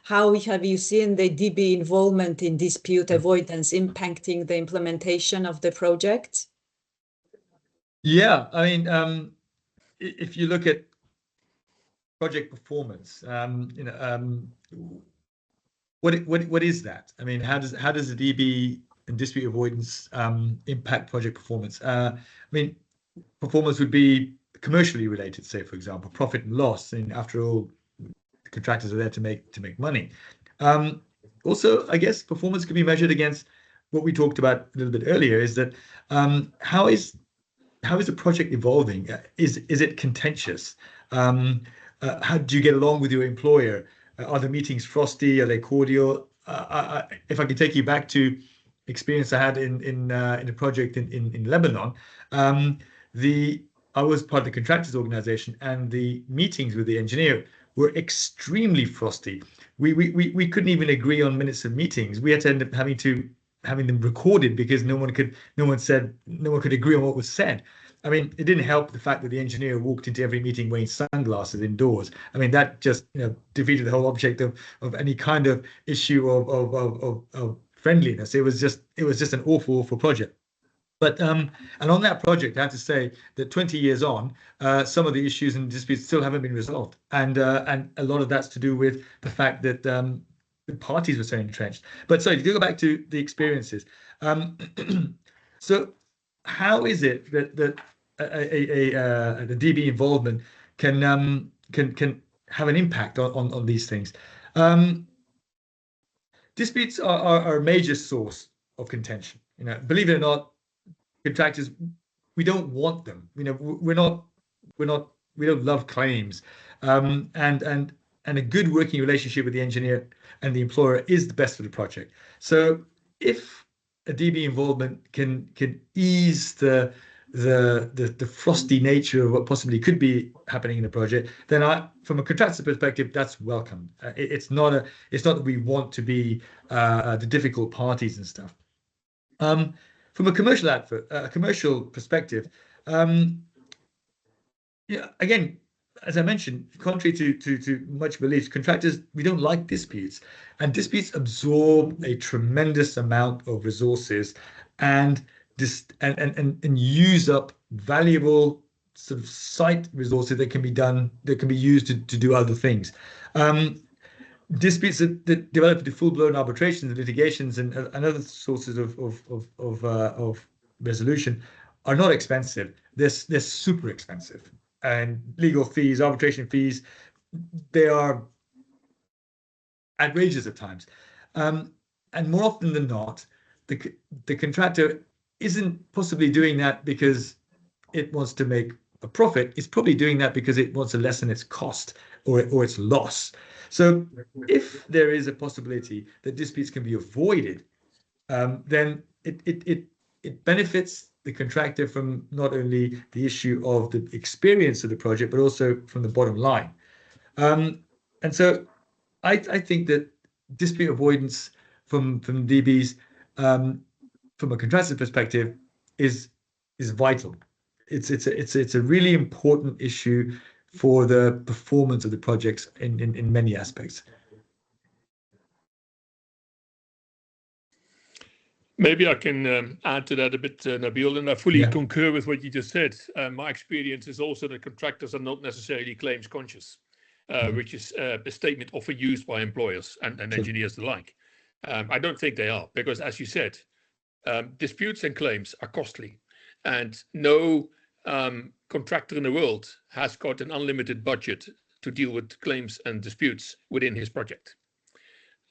how have you seen the DB involvement in dispute avoidance impacting the implementation of the project? Yeah, I mean, if you look at project performance, what is that? I mean, how does the DB and dispute avoidance impact project performance? I mean, performance would be commercially related, say, for example, profit and loss. And after all, the contractors are there to make money. Also, I guess performance can be measured against what we talked about a little bit earlier, is that how is the project evolving? Is it contentious? How do you get along with your employer? Are the meetings frosty? Are they cordial? If I can take you back to experience I had in a project in Lebanon, I was part of the contractors organization, and the meetings with the engineer were extremely frosty. We couldn't even agree on minutes of meetings. We had to end up having to having them recorded because no one could agree on what was said. I mean, it didn't help the fact that the engineer walked into every meeting wearing sunglasses indoors. I mean, that just defeated the whole object of any kind of issue of friendliness. It was just an awful project. But and on that project, I have to say that 20 years on, some of the issues and disputes still haven't been resolved, and a lot of that's to do with the fact that the parties were so entrenched. But sorry, to go back to the experiences. So, how is it that the DB involvement can have an impact on these things? Disputes are a major source of contention. Believe it or not, contractors, we don't want them. We don't love claims, and a good working relationship with the engineer and the employer is the best for the project. So if a DB involvement can ease the frosty nature of what possibly could be happening in the project, then from a contractor perspective, that's welcome. It's not that we want to be the difficult parties and stuff. From a commercial perspective, again, as I mentioned, contrary to much belief, contractors, we don't like disputes, and disputes absorb a tremendous amount of resources and use up valuable sort of site resources that can be used to do other things. Disputes that develop into full-blown arbitrations and litigations and other sources of resolution are not expensive. They're super expensive, and legal fees, arbitration fees, they are outrageous at times. And more often than not, the contractor isn't possibly doing that because it wants to make a profit. It's probably doing that because it wants to lessen its cost or its loss. So if there is a possibility that disputes can be avoided, then it benefits the contractor from not only the issue of the experience of the project, but also from the bottom line. And so I think that dispute avoidance from DBs, from a contractor perspective, is vital. It's a really important issue for the performance of the projects in many aspects. Maybe I can add to that a bit, Nabil, and I fully concur with what you just said. My experience is also that contractors are not necessarily claims conscious, which is a statement often used by employers and engineers alike. I don't think they are, because as you said, disputes and claims are costly, and no contractor in the world has got an unlimited budget to deal with claims and disputes within his project.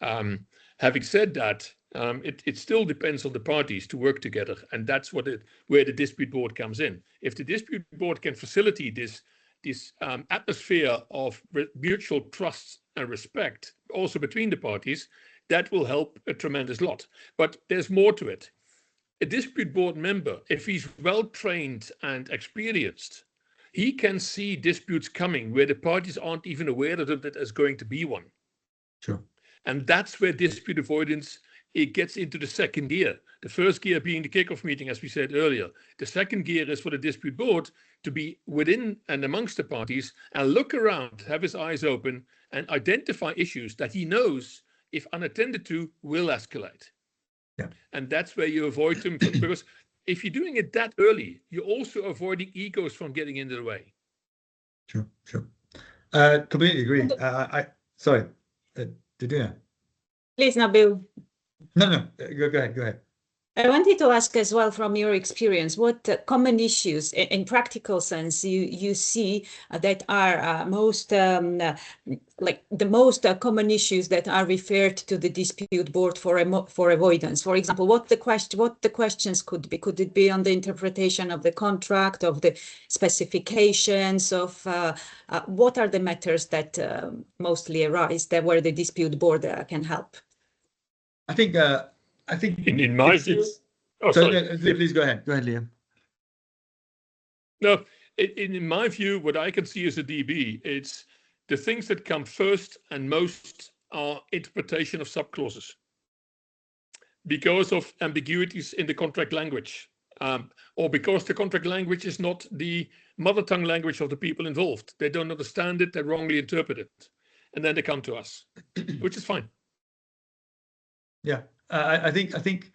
Having said that, it still depends on the parties to work together, and that's where the dispute board comes in. If the dispute board can facilitate this atmosphere of mutual trust and respect also between the parties, that will help a tremendous lot. But there's more to it. A dispute board member, if he's well trained and experienced, he can see disputes coming where the parties aren't even aware that there's going to be one. Sure. And that's where dispute avoidance, it gets into the second gear. The first gear being the kickoff meeting, as we said earlier. The second gear is for the dispute board to be within and amongst the parties and look around, have his eyes open, and identify issues that he knows, if unattended to, will escalate. Yeah. And that's where you avoid them, because if you're doing it that early, you're also avoiding egos from getting in the way. Sure. Completely agree. Sorry, Daduna. Please, Nabil. No, go ahead. I wanted to ask as well, from your experience, what common issues in practical sense you see that are most like the most common issues that are referred to the dispute board for avoidance. For example, what the questions could be. Could it be on the interpretation of the contract, of the specifications, of what are the matters that mostly arise that where the dispute board can help? I think in my view. Please go ahead, Liam. No, in my view, what I can see as a DB, it's the things that come first and most are interpretation of subclauses. because of ambiguities in the contract language, or because the contract language is not the mother tongue language of the people involved. They don't understand it, they wrongly interpret it, and then they come to us, which is fine. Yeah, I think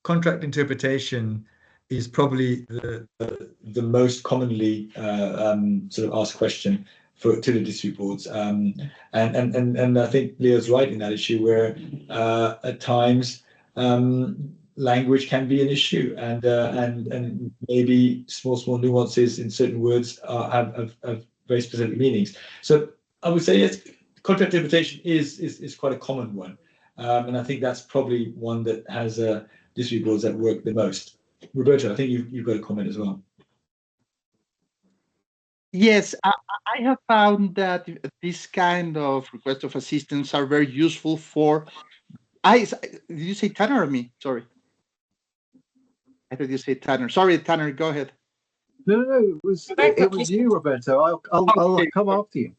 contract interpretation is probably the most commonly sort of asked question to the dispute boards, and I think Leo's right in that issue where at times language can be an issue, and maybe small nuances in certain words have very specific meanings. So I would say yes, contract interpretation is quite a common one, and I think that's probably one that has dispute boards that work the most. Roberto, I think you've got a comment as well. Yes, I have found that this kind of request of assistance are very useful for. Did you say Tanner or me? Sorry. I thought you said Tanner. Sorry, Tanner, go ahead. No, it was you, Roberto. I'll come after you.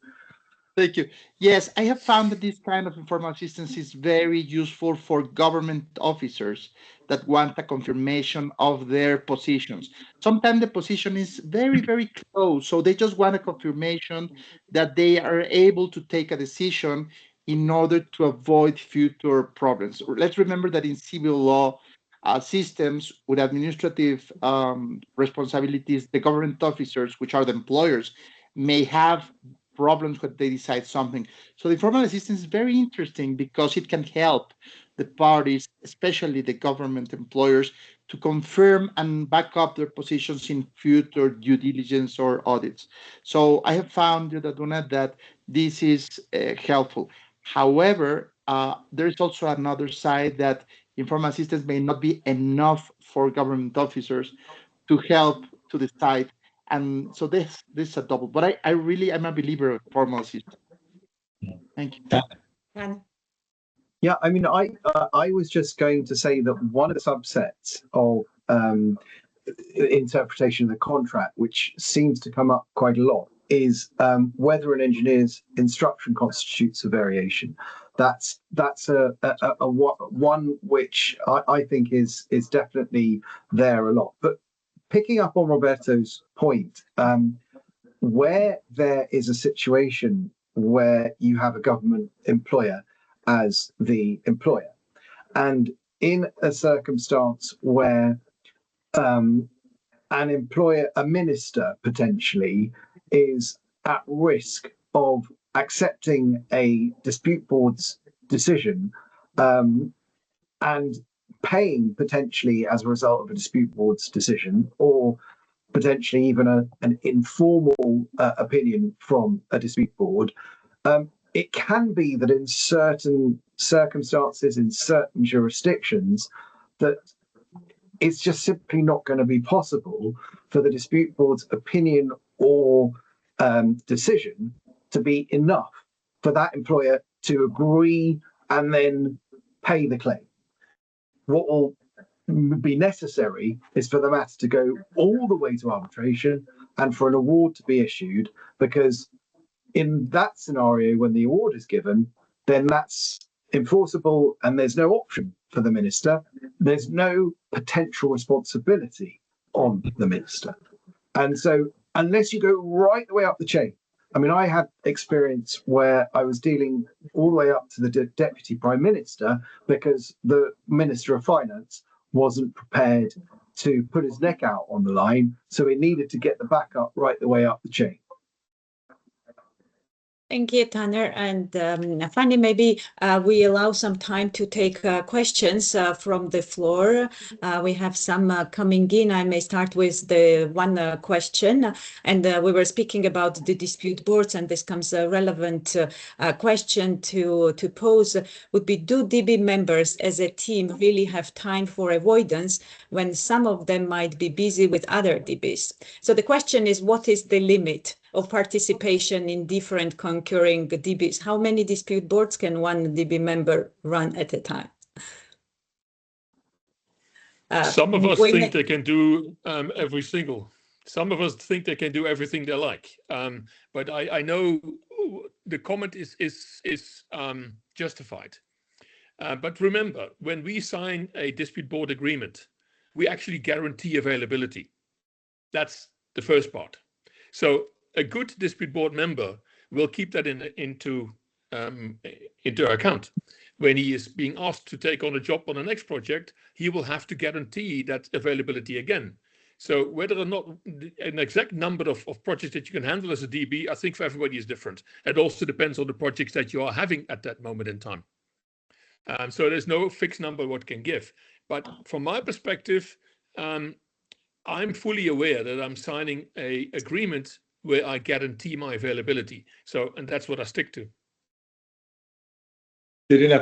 Thank you. Yes, I have found that this kind of informal assistance is very useful for government officers that want a confirmation of their positions. Sometimes the position is very, very close, so they just want a confirmation that they are able to take a decision in order to avoid future problems. Let's remember that in civil law systems with administrative responsibilities, the government officers, which are the employers, may have problems when they decide something. So the informal assistance is very interesting because it can help the parties, especially the government employers, to confirm and back up their positions in future due diligence or audits. So I have found, Duna, that this is helpful. However, there is also another side that informal assistance may not be enough for government officers to help to decide. And so this is a double, but I'm a believer of formal system. Thank you. Yeah, I mean, I was just going to say that one of the subsets of interpretation of the contract, which seems to come up quite a lot, is whether an engineer's instruction constitutes a variation. That's a one which I think is definitely there a lot. But picking up on Roberto's point, where there is a situation where you have a government employer as the employer, and in a circumstance where a minister potentially is at risk of accepting a dispute board's decision and paying potentially as a result of a dispute board's decision, or potentially even an informal opinion from a dispute board, it can be that in certain circumstances, in certain jurisdictions, that it's just simply not going to be possible for the dispute board's opinion or decision to be enough for that employer to agree and then pay the claim. What will be necessary is for the matter to go all the way to arbitration and for an award to be issued, because in that scenario, when the award is given, then that's enforceable and there's no option for the minister. There's no potential responsibility on the minister. And so unless you go right the way up the chain, I mean, I had experience where I was dealing all the way up to the Deputy Prime Minister because the Minister of Finance wasn't prepared to put his neck out on the line. So he needed to get the backup right the way up the chain. Thank you, Tanner. And Fanny, maybe we allow some time to take questions from the floor. We have some coming in. I may start with the one question. And we were speaking about the dispute boards, and this comes a relevant question to pose would be, do DB members as a team really have time for avoidance when some of them might be busy with other DBs? So the question is, what is the limit of participation in different concurring DBs? How many dispute boards can one DB member run at a time? Some of us think they can do every single. Some of us think they can do everything they like. But I know the comment is justified. But remember, when we sign a dispute board agreement, we actually guarantee availability. That's the first part. So a good dispute board member will keep that into account. When he is being asked to take on a job on the next project, he will have to guarantee that availability again. So whether or not an exact number of projects that you can handle as a DB, I think for everybody is different. It also depends on the projects that you are having at that moment in time. So there's no fixed number what can give. But from my perspective, I'm fully aware that I'm signing an agreement where I guarantee my availability. So, and that's what I stick to.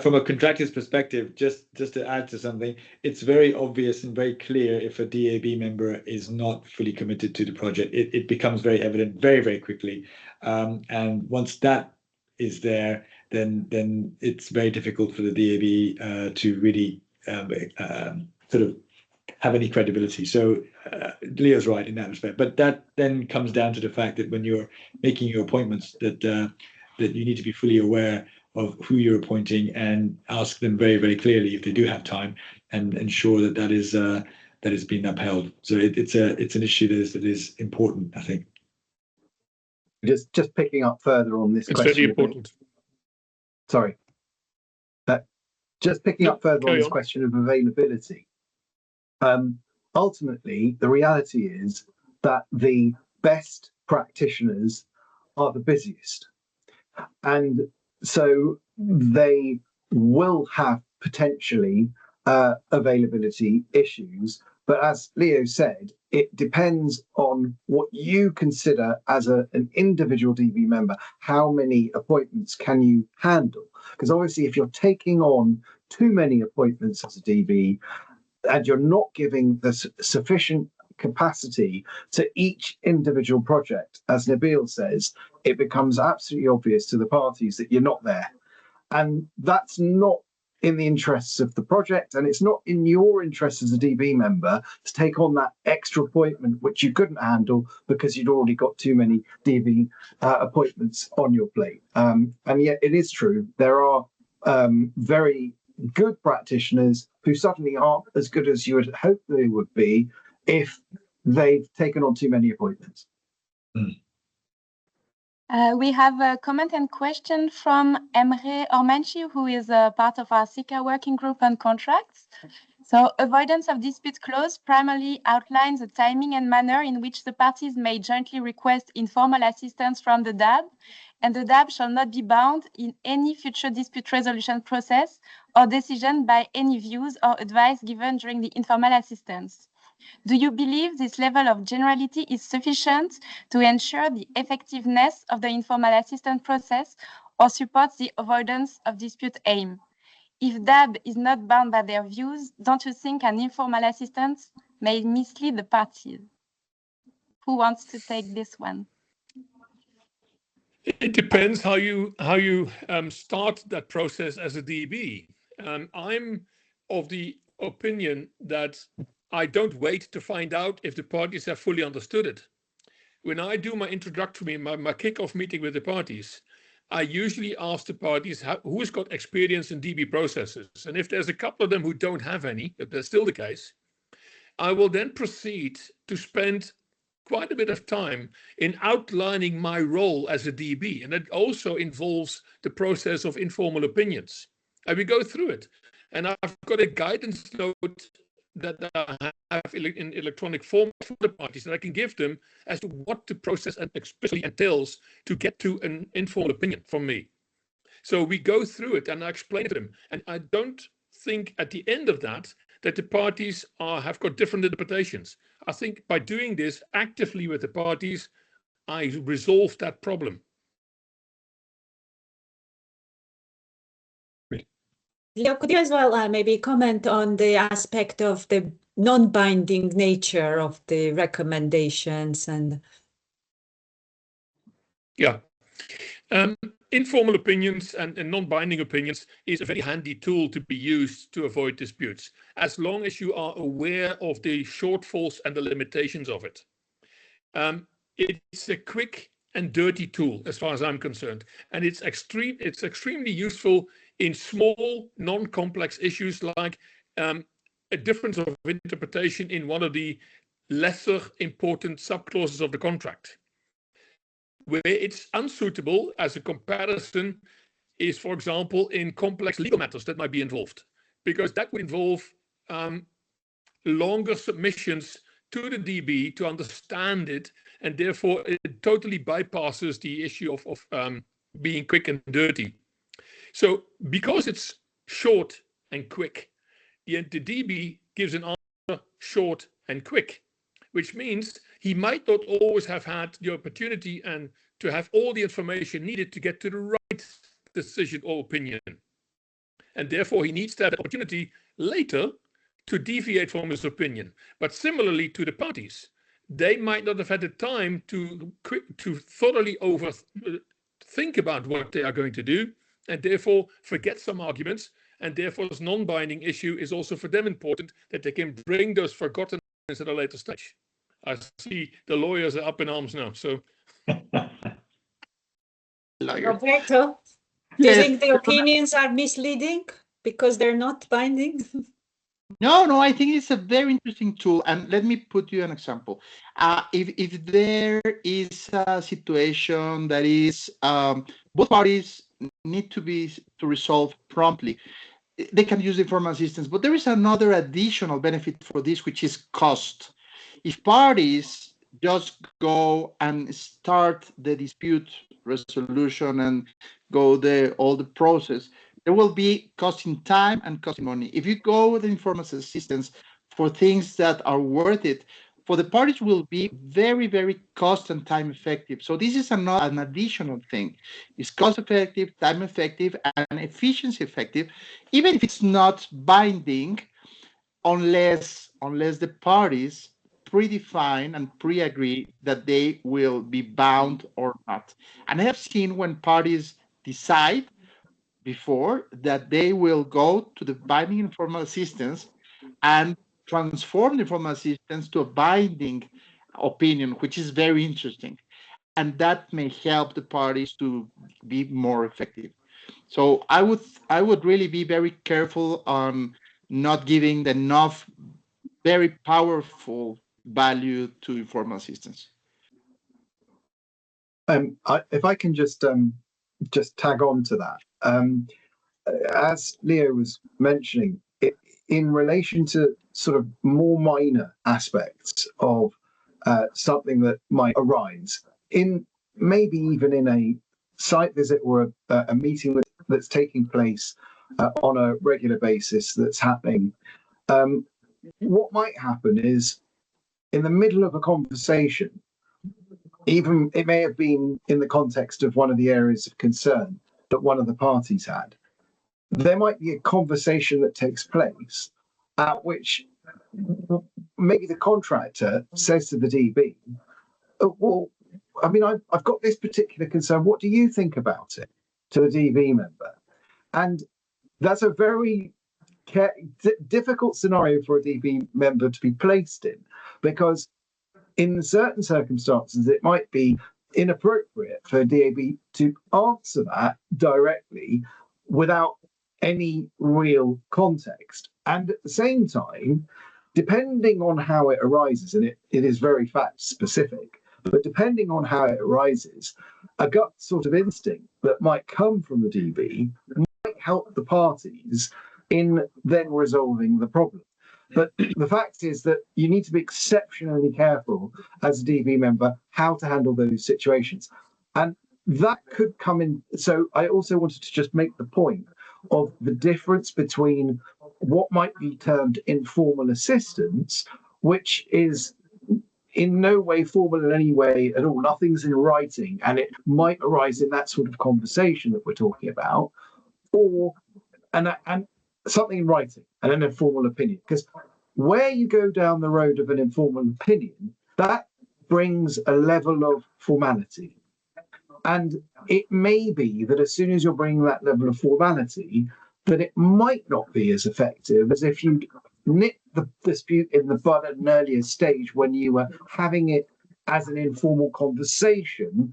From a contractor's perspective, just to add to something, it's very obvious and very clear if a DAB member is not fully committed to the project. It becomes very evident very, very quickly. And once that is there, then it's very difficult for the DAB to really sort of have any credibility. So Leo's right in that respect. But that then comes down to the fact that when you're making your appointments, that you need to be fully aware of who you're appointing and ask them very, very clearly if they do have time, and ensure that is being upheld. So it's an issue that is important, I think. Just picking up further on this question. It's very important. Sorry. Just picking up further on this question of availability. Ultimately, the reality is that the best practitioners are the busiest. And so they will have potentially availability issues. But as Leo said, it depends on what you consider as an individual DB member. How many appointments can you handle? Because obviously, if you're taking on too many appointments as a DB, and you're not giving the sufficient capacity to each individual project, as Nabil says, it becomes absolutely obvious to the parties that you're not there. And that's not in the interests of the project, and it's not in your interest as a DB member to take on that extra appointment which you couldn't handle because you'd already got too many DB appointments on your plate. And yet it is true, there are very good practitioners who suddenly aren't as good as you would hope they would be if they've taken on too many appointments. We have a comment and question from Emre Ormanchi, who is a part of our CICA working group on contracts. So, avoidance of dispute clause primarily outlines the timing and manner in which the parties may jointly request informal assistance from the DAB, and the DAB shall not be bound in any future dispute resolution process or decision by any views or advice given during the informal assistance. Do you believe this level of generality is sufficient to ensure the effectiveness of the informal assistance process or supports the avoidance of dispute aim? If DAB is not bound by their views, don't you think an informal assistance may mislead the parties? Who wants to take this one? It depends how you start that process as a DB. I'm of the opinion that I don't wait to find out if the parties have fully understood it. When I do my introductory, my kickoff meeting with the parties, I usually ask the parties who's got experience in DB processes. And if there's a couple of them who don't have any, if that's still the case, I will then proceed to spend quite a bit of time in outlining my role as a DB. And that also involves the process of informal opinions. And we go through it. And I've got a guidance note that I have in electronic form for the parties that I can give them as to what the process especially entails to get to an informal opinion from me. So we go through it and I explain to them. And I don't think at the end of that the parties have got different interpretations. I think by doing this actively with the parties, I resolve that problem. Leo, could you as well maybe comment on the aspect of the non-binding nature of the recommendations and? Yeah. Informal opinions and non-binding opinions is a very handy tool to be used to avoid disputes, as long as you are aware of the shortfalls and the limitations of it. It's a quick and dirty tool, as far as I'm concerned. And it's extremely useful in small, non-complex issues like a difference of interpretation in one of the lesser important subclauses of the contract. Where it's unsuitable as a comparison is, for example, in complex legal matters that might be involved, because that would involve longer submissions to the DB to understand it, and therefore it totally bypasses the issue of being quick and dirty. So because it's short and quick, the DB gives an answer short and quick, which means he might not always have had the opportunity and to have all the information needed to get to the right decision or opinion. And therefore he needs to have the opportunity later to deviate from his opinion. But similarly to the parties, they might not have had the time to thoroughly think about what they are going to do, and therefore forget some arguments. And therefore this non-binding issue is also for them important, that they can bring those forgotten at a later stage. I see the lawyers are up in arms now. So, Roberto, do you think the opinions are misleading because they're not binding? No, I think it's a very interesting tool. And let me put you an example. If there is a situation that is both parties need to resolve promptly, they can use informal assistance. But there is another additional benefit for this, which is cost. If parties just go and start the dispute resolution and go all the process, there will be costing time and costing money. If you go with informal assistance for things that are worth it, for the parties will be very, very cost and time effective. So this is an additional thing. It's cost effective, time effective, and efficiency effective, even if it's not binding, unless the parties predefine and pre-agree that they will be bound or not. And I have seen when parties decide before that they will go to the binding informal assistance and transform the informal assistance to a binding opinion, which is very interesting. And that may help the parties to be more effective. So I would really be very careful on not giving enough very powerful value to informal assistance. If I can just tag on to that, as Leo was mentioning, in relation to sort of more minor aspects of something that might arise, in maybe even in a site visit or a meeting that's taking place on a regular basis that's happening, what might happen is in the middle of a conversation, even it may have been in the context of one of the areas of concern that one of the parties had, there might be a conversation that takes place at which maybe the contractor says to the DB, oh, well, I mean, I've got this particular concern. What do you think about it? To the DB member. And that's a very difficult scenario for a DB member to be placed in, because in certain circumstances, it might be inappropriate for a DAB to answer that directly without any real context. And at the same time, depending on how it arises, and it is very fact specific, but depending on how it arises, a gut sort of instinct that might come from the DB might help the parties in then resolving the problem. But the fact is that you need to be exceptionally careful as a DB member how to handle those situations. And that could come in. So I also wanted to just make the point of the difference between what might be termed informal assistance, which is in no way formal in any way at all. Nothing's in writing, and it might arise in that sort of conversation that we're talking about, or and something in writing and an informal opinion. Because where you go down the road of an informal opinion, that brings a level of formality. And it may be that as soon as you're bringing that level of formality, that it might not be as effective as if you nip the dispute in the bud at an earlier stage when you were having it as an informal conversation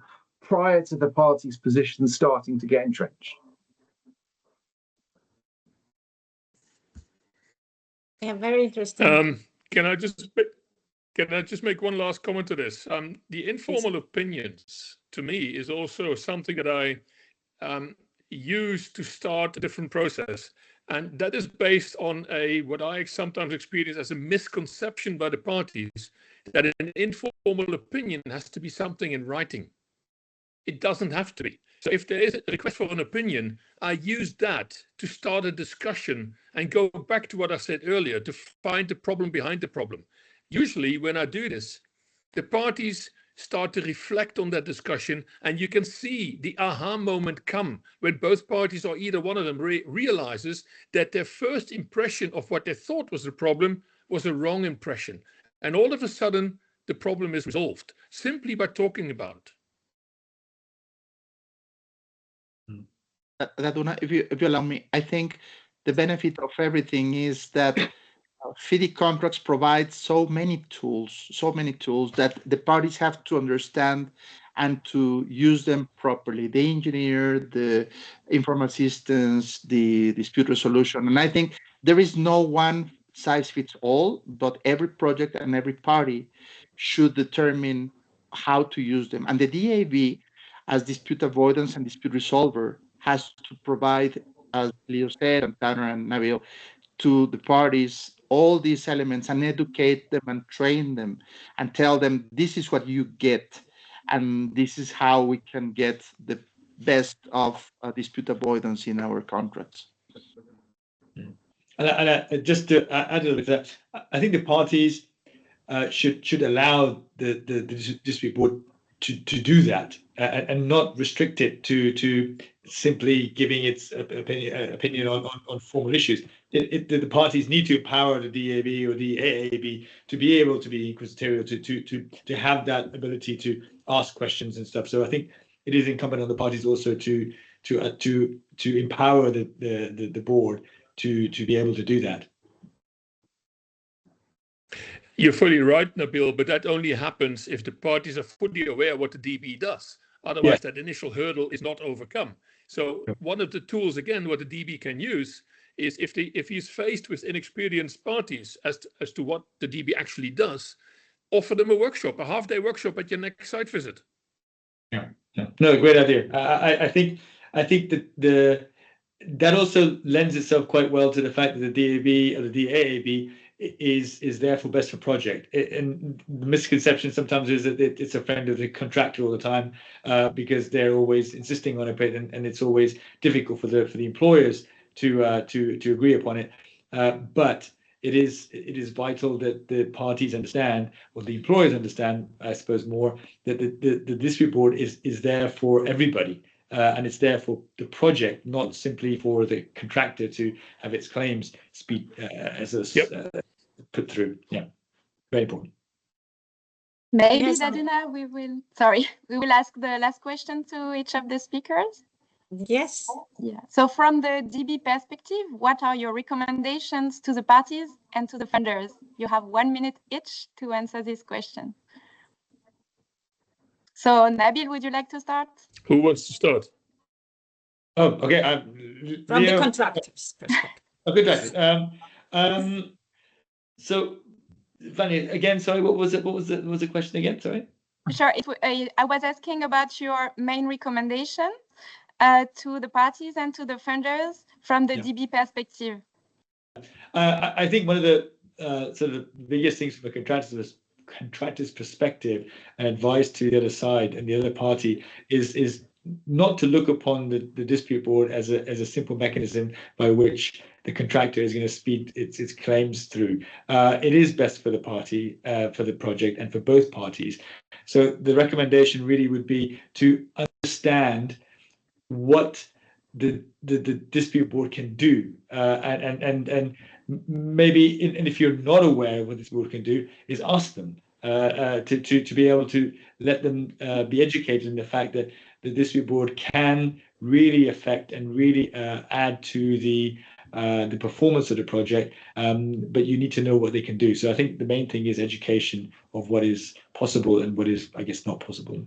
prior to the parties' positions starting to get entrenched? Yeah, very interesting. Can I just make one last comment to this? The informal opinions, to me, is also something that I use to start a different process. And that is based on what I sometimes experience as a misconception by the parties, that an informal opinion has to be something in writing. It doesn't have to be. So if there is a request for an opinion, I use that to start a discussion and go back to what I said earlier, to find the problem behind the problem. Usually when I do this, the parties start to reflect on that discussion, and you can see the aha moment come when both parties or either one of them realizes that their first impression of what they thought was the problem was a wrong impression. And all of a sudden, the problem is resolved simply by talking about it. Daduna, if you allow me, I think the benefit of everything is that FIDIC contracts provide so many tools that the parties have to understand and to use them properly. The engineer, the informal systems, the dispute resolution. And I think there is no one size fits all, but every project and every party should determine how to use them. And the DAV, as dispute avoidance and dispute resolver, has to provide, as Leo said, and Tanner and Nabil, to the parties all these elements and educate them and train them and tell them this is what you get and this is how we can get the best of dispute avoidance in our contracts. And just to add a little bit to that, I think the parties should allow the dispute board to do that and not restrict it to simply giving its opinion on formal issues. The parties need to empower the DAB or the AAB to be able to be inquisitorial, to have that ability to ask questions and stuff. So I think it is incumbent on the parties also to empower the board to be able to do that. You're fully right, Nabil, but that only happens if the parties are fully aware what the DB does. Otherwise, that initial hurdle is not overcome. So one of the tools, again, what the DB can use is if he's faced with inexperienced parties as to what the DB actually does, offer them a workshop, a half-day workshop at your next site visit. Yeah. No, great idea. I think that that also lends itself quite well to the fact that the DAB or the DAAB is therefore best for project. And the misconception sometimes is that it's a friend of the contractor all the time because they're always insisting on it, and it's always difficult for the employers to agree upon it. But it is vital that the parties understand, or the employers understand, I suppose, more that the dispute board is there for everybody. And it's there for the project, not simply for the contractor to have its claims put through. Yeah, very important. Maybe, Yes, Daduna, we will ask the last question to each of the speakers. Yes. Yeah. So from the DB perspective, what are your recommendations to the parties and to the funders? You have 1 minute each to answer this question. So Nabil, would you like to start? Who wants to start? Oh, okay. From the contractors' perspective. Okay, so, Fanny, again, sorry, what was the question again? Sorry. Sure. I was asking about your main recommendation to the parties and to the funders from the DB perspective. I think one of the sort of biggest things from a contractor's perspective and advice to the other side and the other party is not to look upon the dispute board as a simple mechanism by which the contractor is going to speed its claims through. It is best for the party, for the project, and for both parties. So the recommendation really would be to understand what the dispute board can do, and maybe, and if you're not aware of what this board can do, is ask them to be able to let them be educated in the fact that the dispute board can really affect and really add to the performance of the project, but you need to know what they can do. So I think the main thing is education of what is possible and what is, I guess, not possible.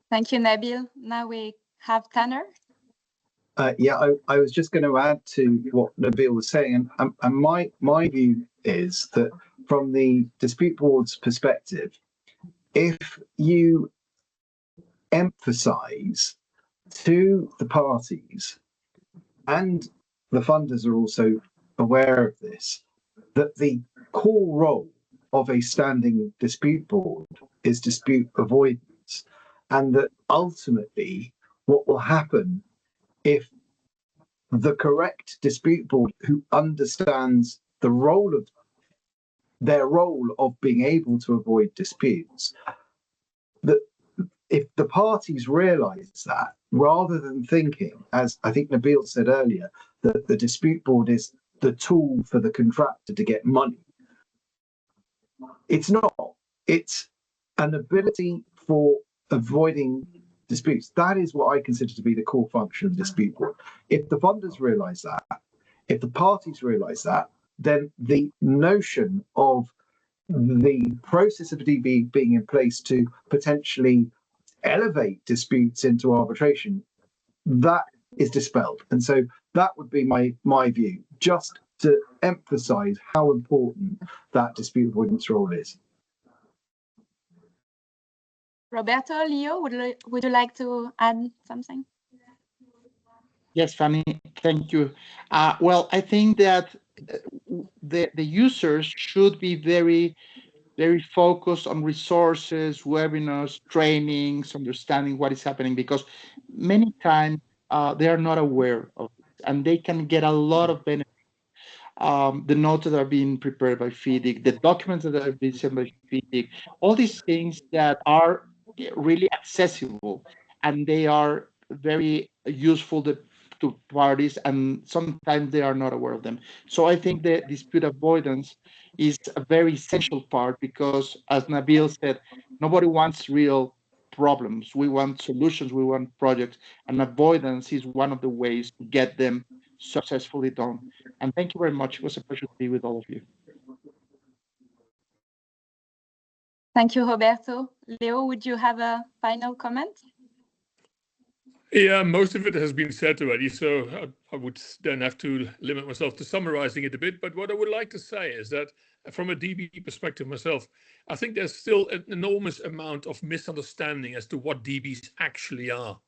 Thank you, Nabil. Now we have Tanner. Yeah, I was just going to add to what Nabil was saying, and my view is that from the dispute board's perspective, if you emphasize to the parties, and the funders are also aware of this, that the core role of a standing dispute board is dispute avoidance, and that ultimately what will happen if the correct dispute board who understands the role of their role of being able to avoid disputes, that if the parties realize that, rather than thinking, as I think Nabil said earlier, that the dispute board is the tool for the contractor to get money, it's not. It's an ability for avoiding disputes. That is what I consider to be the core function of the dispute board. If the funders realize that, if the parties realize that, then the notion of the process of DB being in place to potentially elevate disputes into arbitration, that is dispelled. And so that would be my view, just to emphasize how important that dispute avoidance role is. Roberto, Leo, would you like to add something? Yes, Fanny, thank you. Well, I think that the users should be very focused on resources, webinars, trainings, understanding what is happening, because many times they are not aware of it, and they can get a lot of benefit. The notes that are being prepared by FIDIC, the documents that are being sent by FIDIC, all these things that are really accessible, and they are very useful to parties, and sometimes they are not aware of them. So I think that dispute avoidance is a very essential part, because, as Nabil said, nobody wants real problems. We want solutions, we want projects, and avoidance is one of the ways to get them successfully done. And thank you very much. It was a pleasure to be with all of you. Thank you, Roberto. Leo, would you have a final comment? Yeah, most of it has been said already, so I would then have to limit myself to summarizing it a bit. But what I would like to say is that from a DB perspective myself, I think there's still an enormous amount of misunderstanding as to what DBs actually are.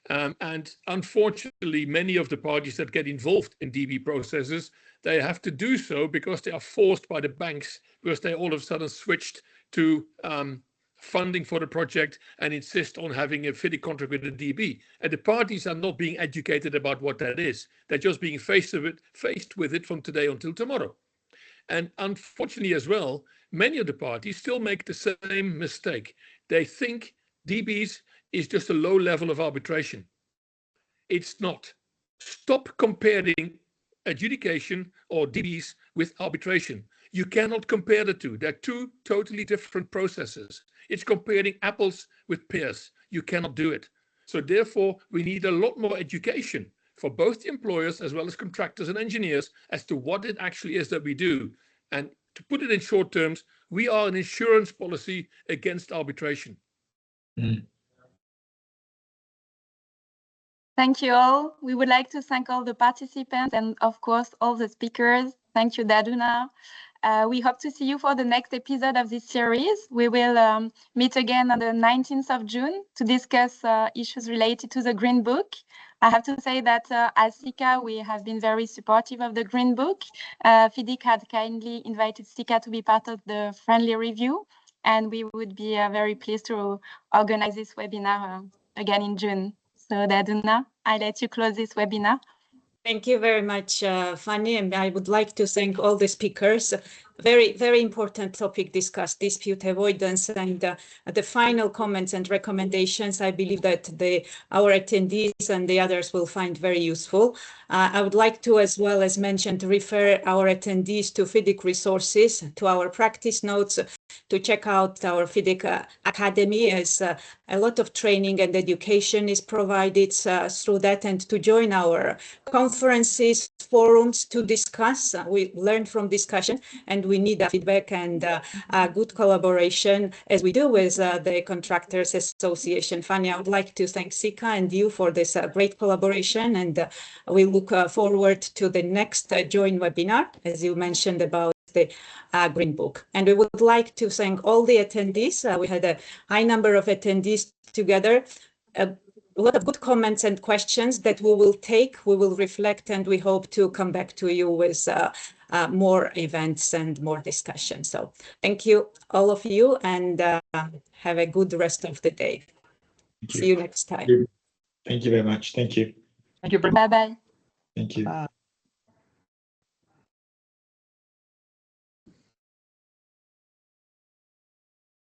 And unfortunately, many of the parties that get involved in DB processes, they have to do so because they are forced by the banks, because they all of a sudden switched to funding for the project and insist on having a FIDIC contract with a DB. And the parties are not being educated about what that is. They're just being faced with it from today until tomorrow. And unfortunately as well, many of the parties still make the same mistake. They think DBs is just a low level of arbitration. It's not. Stop comparing adjudication or DBs with arbitration. You cannot compare the two. They're two totally different processes. It's comparing apples with pears. You cannot do it. So therefore, we need a lot more education for both the employers as well as contractors and engineers as to what it actually is that we do. And to put it in short terms, we are an insurance policy against arbitration. Mm. Thank you all. We would like to thank all the participants and, of course, all the speakers. Thank you, Daduna. We hope to see you for the next episode of this series. We will meet again on the 19th of June to discuss issues related to the Green Book. I have to say that as CICA, we have been very supportive of the Green Book. FIDIC had kindly invited CICA to be part of the friendly review, and we would be very pleased to organize this webinar again in June. So Daduna, I let you close this webinar. Thank you very much, Fanny, and I would like to thank all the speakers. Very, very important topic discussed, dispute avoidance, and the final comments and recommendations, I believe that our attendees and the others will find very useful. I would like to, as well as mentioned, refer our attendees to FIDIC resources, to our practice notes, to check out our FIDIC Academy, as a lot of training and education is provided through that, and to join our conferences, forums to discuss. We learn from discussion, and we need feedback and good collaboration as we do with the Contractors Association. Fanny, I would like to thank CICA and you for this great collaboration, and we look forward to the next joint webinar, as you mentioned, about the Green Book. And we would like to thank all the attendees. We had a high number of attendees together. A lot of good comments and questions that we will take, we will reflect, and we hope to come back to you with more events and more discussion. So thank you, all of you, and have a good rest of the day. See you next time. Thank you very much. Thank you. Thank you very much. Bye-bye. Thank you.